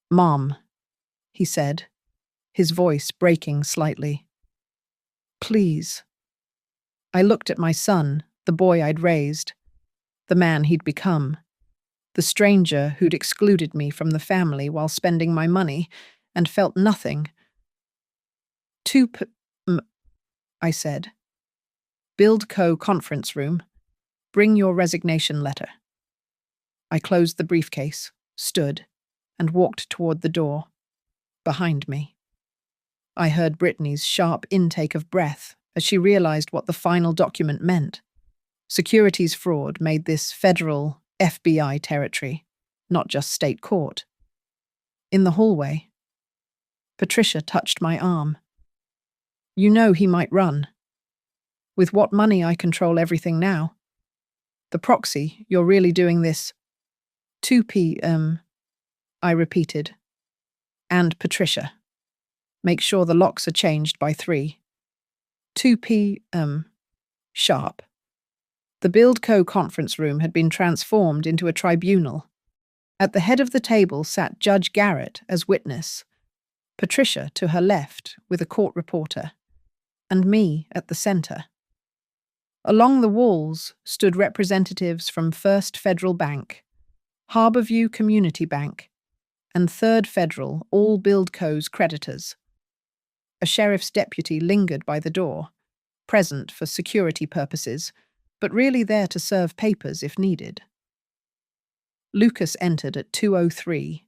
"Mom," he said, his voice breaking slightly. "Please." I looked at my son, the boy I'd raised, the man he'd become, the stranger who'd excluded me from the family while spending my money, and felt nothing. I said. "BuildCo conference room. Bring your resignation letter." I closed the briefcase, stood, and walked toward the door. Behind me, I heard Brittany's sharp intake of breath as she realized what the final document meant. Securities fraud made this federal FBI territory, not just state court. In the hallway, Patricia touched my arm. "You know he might run. With what money I control everything now. The proxy, you're really doing this." 2p, I repeated. "And Patricia. Make sure the locks are changed by 3. 2p, sharp." The BuildCo conference room had been transformed into a tribunal. At the head of the table sat Judge Garrett as witness. Patricia to her left with a court reporter, and me at the center. Along the walls stood representatives from First Federal Bank, Harborview Community Bank, and Third Federal, all Buildco's creditors. A sheriff's deputy lingered by the door, present for security purposes, but really there to serve papers if needed. Lucas entered at 2:03,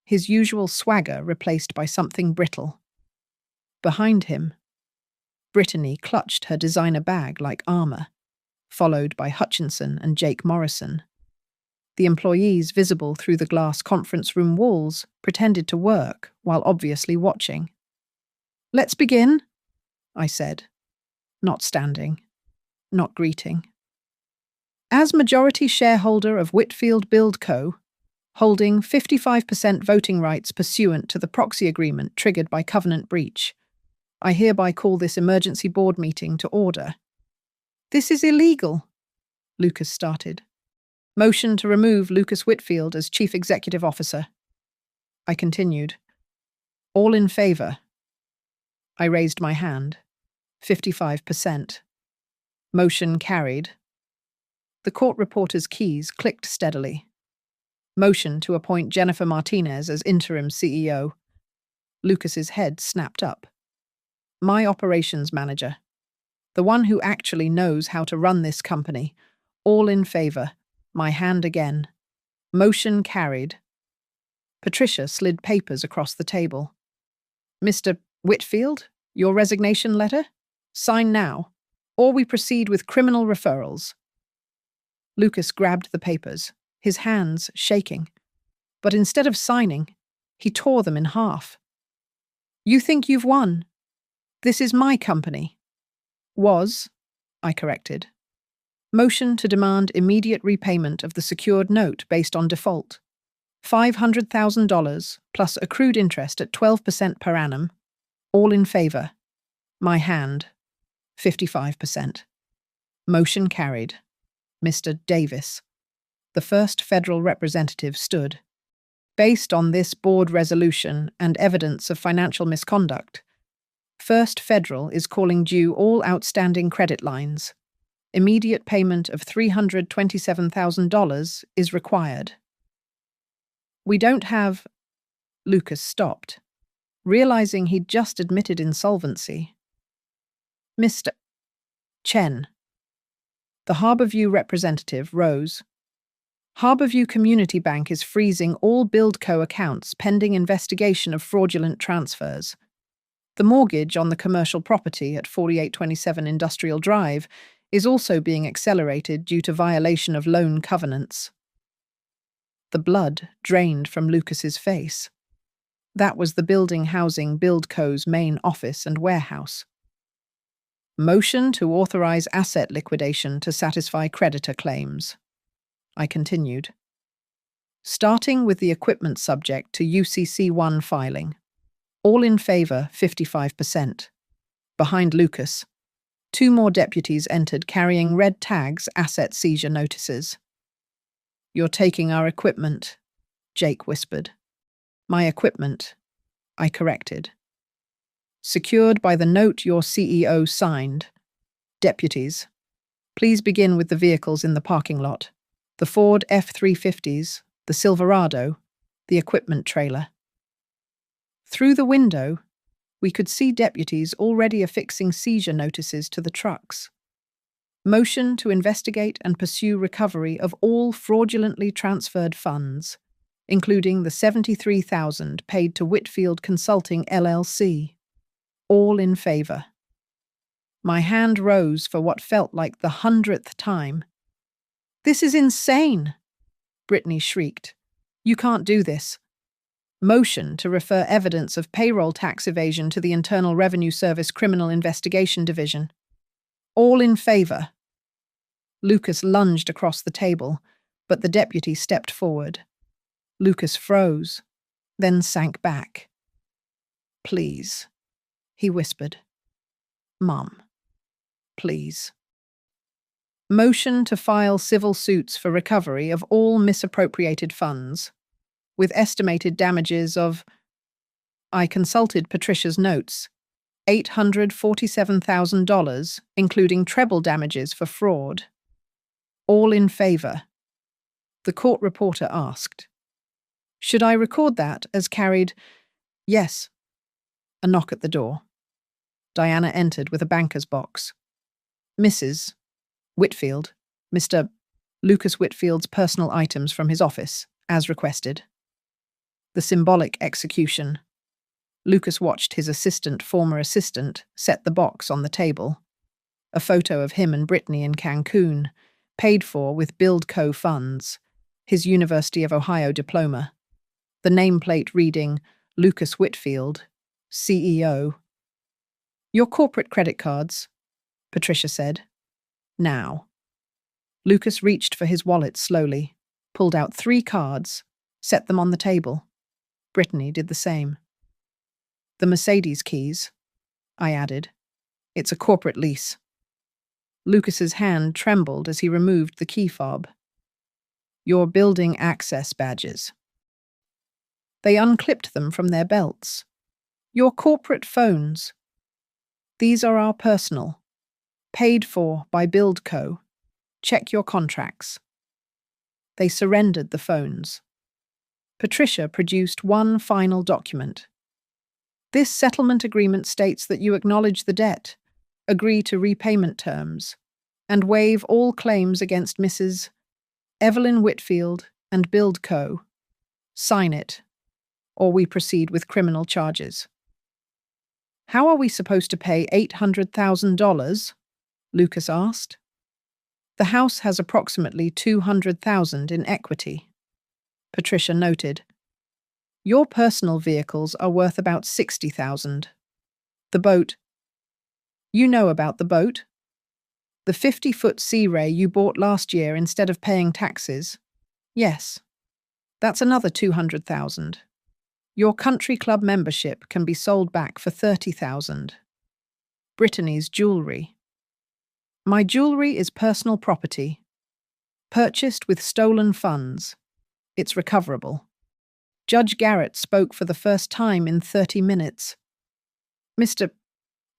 his usual swagger replaced by something brittle. Behind him, Brittany clutched her designer bag like armor, followed by Hutchinson and Jake Morrison. The employees visible through the glass conference room walls pretended to work while obviously watching. "Let's begin," I said, not standing, not greeting. As majority shareholder of Whitfield Build Co., holding 55% voting rights pursuant to the proxy agreement triggered by covenant breach, I hereby call this emergency board meeting to order. "This is illegal," Lucas started. "Motion to remove Lucas Whitfield as Chief Executive Officer." I continued. "All in favor?" I raised my hand. 55%. Motion carried. The court reporter's keys clicked steadily. Motion to appoint Jennifer Martinez as interim CEO. Lucas's head snapped up. My operations manager. The one who actually knows how to run this company. All in favor. My hand again. Motion carried. Patricia slid papers across the table. "Mr. Whitfield, your resignation letter? Sign now, or we proceed with criminal referrals." Lucas grabbed the papers, his hands shaking. But instead of signing, he tore them in half. "You think you've won? This is my company." "Was," I corrected. Motion to demand immediate repayment of the secured note based on default. $500,000 plus accrued interest at 12% per annum. All in favor. My hand. 55%. Motion carried. Mr. Davis. The first federal representative stood. "Based on this board resolution and evidence of financial misconduct, First Federal is calling due all outstanding credit lines. Immediate payment of $327,000 is required." "We don't have—" Lucas stopped, realizing he'd just admitted insolvency. "Mr. Chen." The Harborview representative rose. "Harborview Community Bank is freezing all Buildco accounts pending investigation of fraudulent transfers. The mortgage on the commercial property at 4827 Industrial Drive is also being accelerated due to violation of loan covenants." The blood drained from Lucas's face. That was the building housing Buildco's main office and warehouse. "Motion to authorize asset liquidation to satisfy creditor claims." I continued. "Starting with the equipment subject to UCC1 filing. All in favor, 55%. Behind Lucas, 2 more deputies entered carrying red tags, asset seizure notices. "You're taking our equipment," Jake whispered. "My equipment," I corrected. "Secured by the note your CEO signed. Deputies, please begin with the vehicles in the parking lot. The Ford F-350s, the Silverado, the equipment trailer." Through the window, we could see deputies already affixing seizure notices to the trucks. Motion to investigate and pursue recovery of all fraudulently transferred funds, including the $73,000 paid to Whitfield Consulting LLC. All in favor. My hand rose for what felt like the 100th time. "This is insane!" Brittany shrieked. "You can't do this." Motion to refer evidence of payroll tax evasion to the Internal Revenue Service Criminal Investigation Division. All in favor. Lucas lunged across the table, but the deputy stepped forward. Lucas froze, then sank back. "Please," he whispered. "Mum, please." Motion to file civil suits for recovery of all misappropriated funds, with estimated damages of I consulted Patricia's notes. $847,000, including treble damages for fraud. All in favor. The court reporter asked. Should I record that as carried? Yes. A knock at the door. Diana entered with a banker's box. Mrs. Whitfield, Mr. Lucas Whitfield's personal items from his office, as requested. The symbolic execution. Lucas watched his former assistant, set the box on the table. A photo of him and Brittany in Cancun, paid for with Build Co. funds, his University of Ohio diploma. The nameplate reading, Lucas Whitfield, CEO. Your corporate credit cards, Patricia said. Now. Lucas reached for his wallet slowly, pulled out 3 cards, set them on the table. Brittany did the same. The Mercedes keys, I added. It's a corporate lease. Lucas's hand trembled as he removed the key fob. Your building access badges. They unclipped them from their belts. Your corporate phones. These are our personal. Paid for by Build Co. Check your contracts. They surrendered the phones. Patricia produced one final document. This settlement agreement states that you acknowledge the debt, agree to repayment terms, and waive all claims against Mrs. Evelyn Whitfield and Build Co. Sign it, or we proceed with criminal charges. How are we supposed to pay $800,000? Lucas asked. The house has approximately $200,000 in equity. Patricia noted. Your personal vehicles are worth about $60,000. The boat. You know about the boat? The 50-foot Sea Ray you bought last year instead of paying taxes? Yes. That's another $200,000. Your country club membership can be sold back for $30,000. Brittany's jewelry. My jewelry is personal property. Purchased with stolen funds. It's recoverable. Judge Garrett spoke for the first time in 30 minutes. Mr.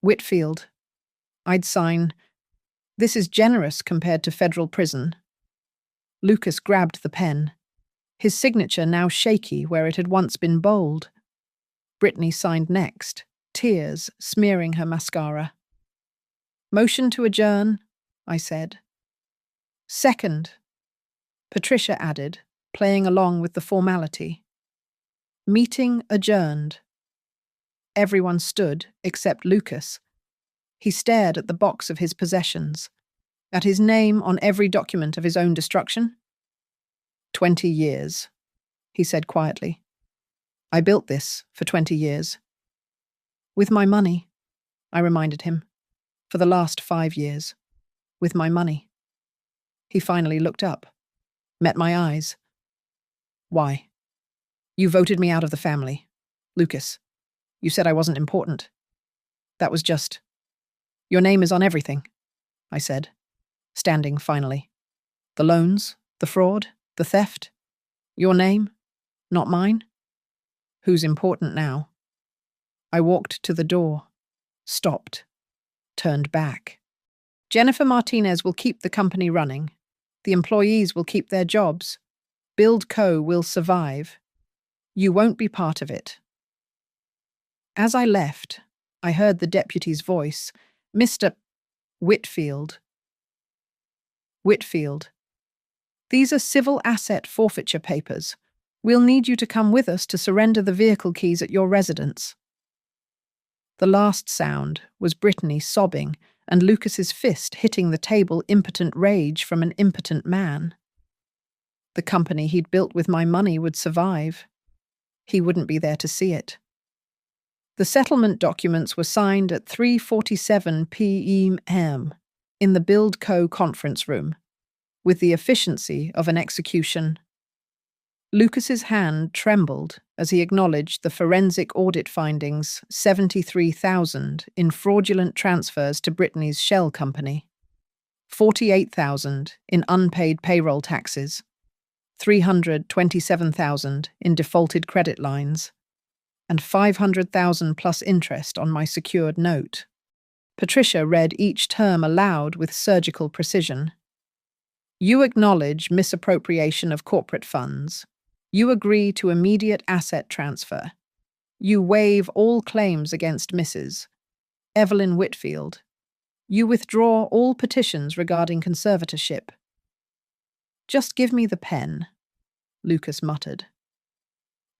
Whitfield, I'd sign. This is generous compared to federal prison. Lucas grabbed the pen, his signature now shaky where it had once been bold. Brittany signed next, tears smearing her mascara. Motion to adjourn, I said. Second, Patricia added, playing along with the formality. Meeting adjourned. Everyone stood, except Lucas. He stared at the box of his possessions, at his name on every document of his own destruction. 20 years, he said quietly. I built this for 20 years. With my money, I reminded him. For the last 5 years. With my money. He finally looked up, met my eyes. Why? You voted me out of the family. Lucas, you said I wasn't important. That was just... Your name is on everything, I said, standing finally. The loans, the fraud, the theft. Your name, not mine. Who's important now? I walked to the door, stopped, turned back. Jennifer Martinez will keep the company running. The employees will keep their jobs. Build Co. will survive. You won't be part of it. As I left, I heard the deputy's voice. Mr. Whitfield. Whitfield. These are civil asset forfeiture papers. We'll need you to come with us to surrender the vehicle keys at your residence. The last sound was Brittany sobbing and Lucas's fist hitting the table, impotent rage from an impotent man. The company he'd built with my money would survive. He wouldn't be there to see it. The settlement documents were signed at 3:47 p.m. in the Build Co. conference room, with the efficiency of an execution. Lucas's hand trembled as he acknowledged the forensic audit findings, $73,000 in fraudulent transfers to Brittany's shell company, $48,000 in unpaid payroll taxes, $327,000 in defaulted credit lines, and 500,000 plus interest on my secured note. Patricia read each term aloud with surgical precision. You acknowledge misappropriation of corporate funds. You agree to immediate asset transfer. You waive all claims against Mrs. Evelyn Whitfield. You withdraw all petitions regarding conservatorship. Just give me the pen, Lucas muttered.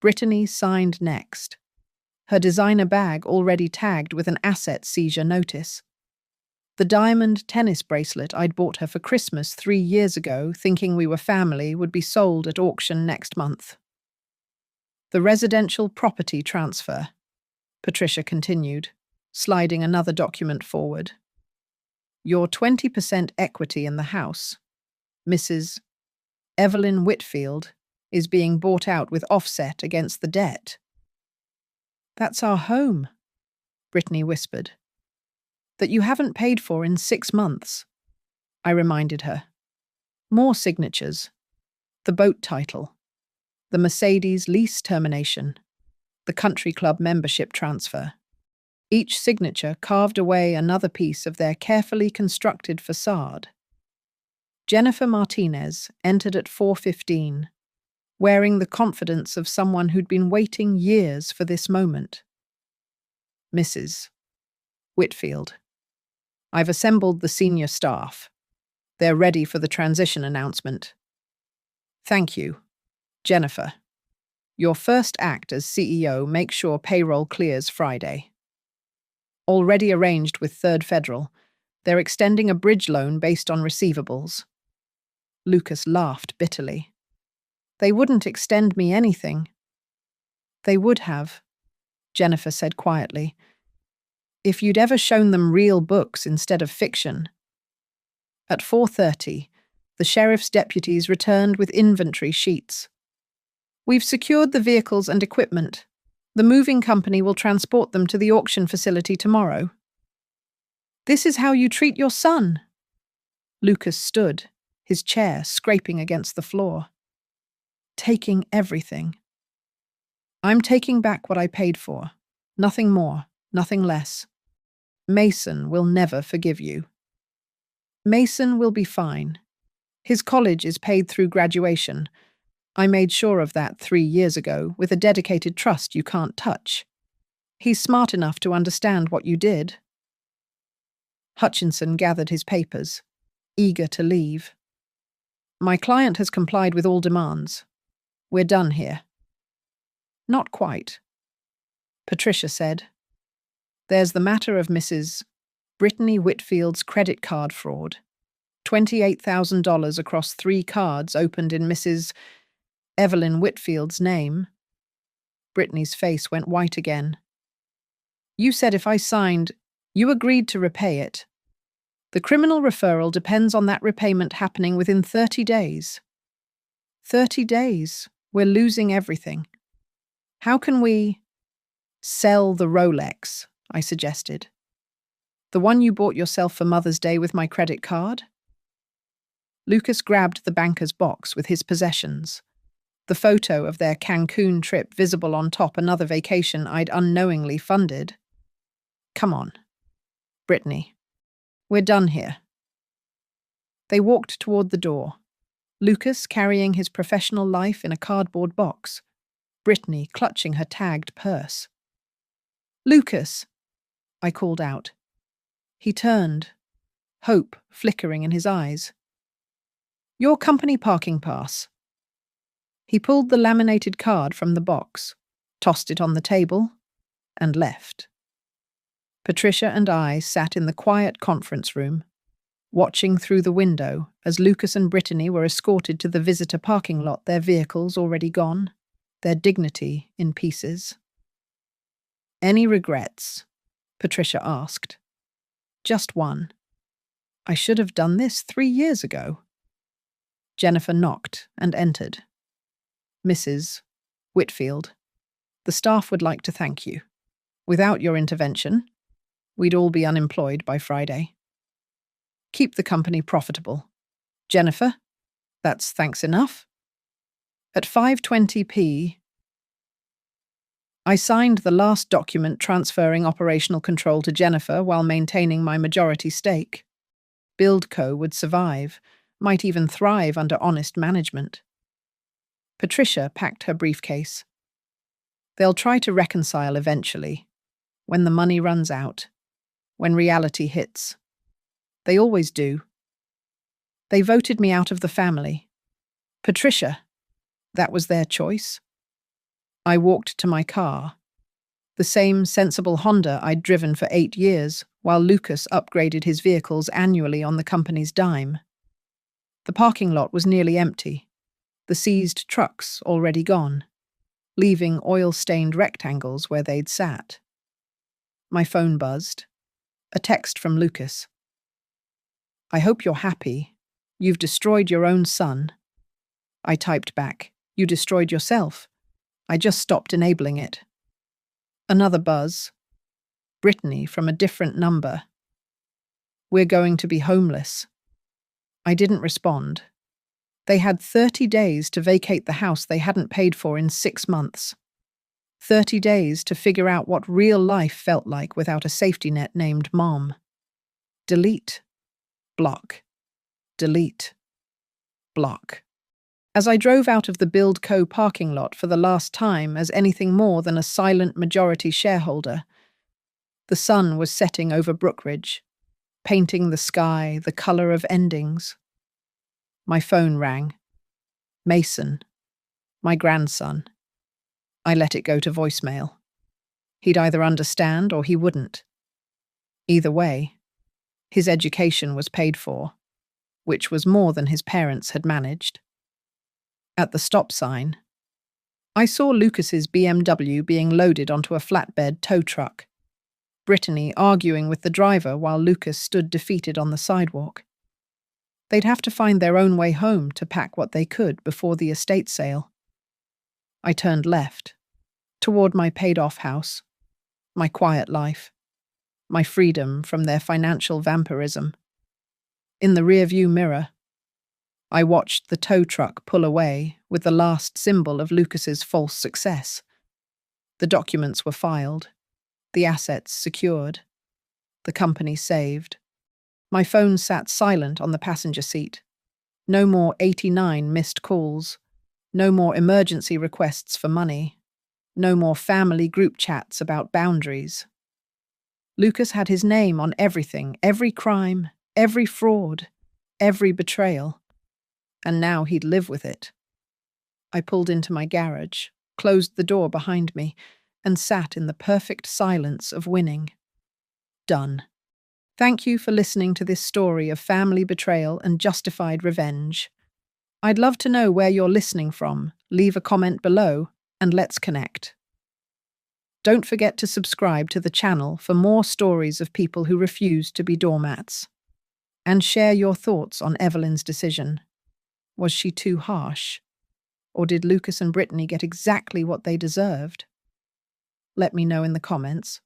Brittany signed next, her designer bag already tagged with an asset seizure notice. The diamond tennis bracelet I'd bought her for Christmas 3 years ago, thinking we were family, would be sold at auction next month. The residential property transfer, Patricia continued, sliding another document forward. Your 20% equity in the house, Mrs. Evelyn Whitfield, is being bought out with offset against the debt. That's our home, Brittany whispered. That you haven't paid for in 6 months, I reminded her. More signatures. The boat title. The Mercedes lease termination. The country club membership transfer. Each signature carved away another piece of their carefully constructed facade. Jennifer Martinez entered at 4:15, wearing the confidence of someone who'd been waiting years for this moment. Mrs. Whitfield. I've assembled the senior staff. They're ready for the transition announcement. Thank you, Jennifer. Your first act as CEO, make sure payroll clears Friday. Already arranged with Third Federal, they're extending a bridge loan based on receivables. Lucas laughed bitterly. They wouldn't extend me anything. They would have, Jennifer said quietly, if you'd ever shown them real books instead of fiction. At 4:30, the sheriff's deputies returned with inventory sheets. We've secured the vehicles and equipment. The moving company will transport them to the auction facility tomorrow. This is how you treat your son. Lucas stood, his chair scraping against the floor. Taking everything. I'm taking back what I paid for. Nothing more, nothing less. Mason will never forgive you. Mason will be fine. His college is paid through graduation. I made sure of that 3 years ago with a dedicated trust you can't touch. He's smart enough to understand what you did. Hutchinson gathered his papers, eager to leave. My client has complied with all demands. We're done here. Not quite, Patricia said. There's the matter of Mrs. Brittany Whitfield's credit card fraud. $28,000 across 3 cards opened in Mrs. Evelyn Whitfield's name. Brittany's face went white again. You said if I signed, you agreed to repay it. The criminal referral depends on that repayment happening within 30 days. 30 days. We're losing everything. How can we sell the Rolex, I suggested. The one you bought yourself for Mother's Day with my credit card? Lucas grabbed the banker's box with his possessions. The photo of their Cancun trip visible on top another vacation I'd unknowingly funded. Come on, Brittany. We're done here. They walked toward the door, Lucas carrying his professional life in a cardboard box, Brittany clutching her tagged purse. Lucas, I called out. He turned, hope flickering in his eyes. Your company parking pass. He pulled the laminated card from the box, tossed it on the table, and left. Patricia and I sat in the quiet conference room, watching through the window as Lucas and Brittany were escorted to the visitor parking lot, their vehicles already gone, their dignity in pieces. Any regrets? Patricia asked. Just one. I should have done this 3 years ago. Jennifer knocked and entered. Mrs. Whitfield, the staff would like to thank you. Without your intervention, we'd all be unemployed by Friday. Keep the company profitable. Jennifer, that's thanks enough. At 5:20 p. I signed the last document transferring operational control to Jennifer while maintaining my majority stake. BuildCo would survive, might even thrive under honest management. Patricia packed her briefcase. They'll try to reconcile eventually, when the money runs out, when reality hits. They always do. They voted me out of the family. Patricia, that was their choice. I walked to my car, the same sensible Honda I'd driven for 8 years, while Lucas upgraded his vehicles annually on the company's dime. The parking lot was nearly empty, the seized trucks already gone, leaving oil-stained rectangles where they'd sat. My phone buzzed. A text from Lucas. "I hope you're happy. You've destroyed your own son." I typed back, "You destroyed yourself. I just stopped enabling it." Another buzz. Brittany from a different number. "We're going to be homeless." I didn't respond. They had 30 days to vacate the house they hadn't paid for in 6 months. 30 days to figure out what real life felt like without a safety net named Mom. Delete. Block. Delete. Block. As I drove out of the BuildCo parking lot for the last time as anything more than a silent majority shareholder, the sun was setting over Brookridge, painting the sky the color of endings. My phone rang. Mason, my grandson. I let it go to voicemail. He'd either understand or he wouldn't. Either way, his education was paid for, which was more than his parents had managed. At the stop sign, I saw Lucas's BMW being loaded onto a flatbed tow truck, Brittany arguing with the driver while Lucas stood defeated on the sidewalk. They'd have to find their own way home to pack what they could before the estate sale. I turned left, toward my paid-off house, my quiet life, my freedom from their financial vampirism. In the rearview mirror, I watched the tow truck pull away with the last symbol of Lucas's false success. The documents were filed, the assets secured, the company saved. My phone sat silent on the passenger seat. No more 89 missed calls, no more emergency requests for money, no more family group chats about boundaries. Lucas had his name on everything, every crime, every fraud, every betrayal. And now he'd live with it. I pulled into my garage, closed the door behind me, and sat in the perfect silence of winning. Done. Thank you for listening to this story of family betrayal and justified revenge. I'd love to know where you're listening from. Leave a comment below, and let's connect. Don't forget to subscribe to the channel for more stories of people who refuse to be doormats. And share your thoughts on Evelyn's decision. Was she too harsh? Or did Lucas and Brittany get exactly what they deserved? Let me know in the comments.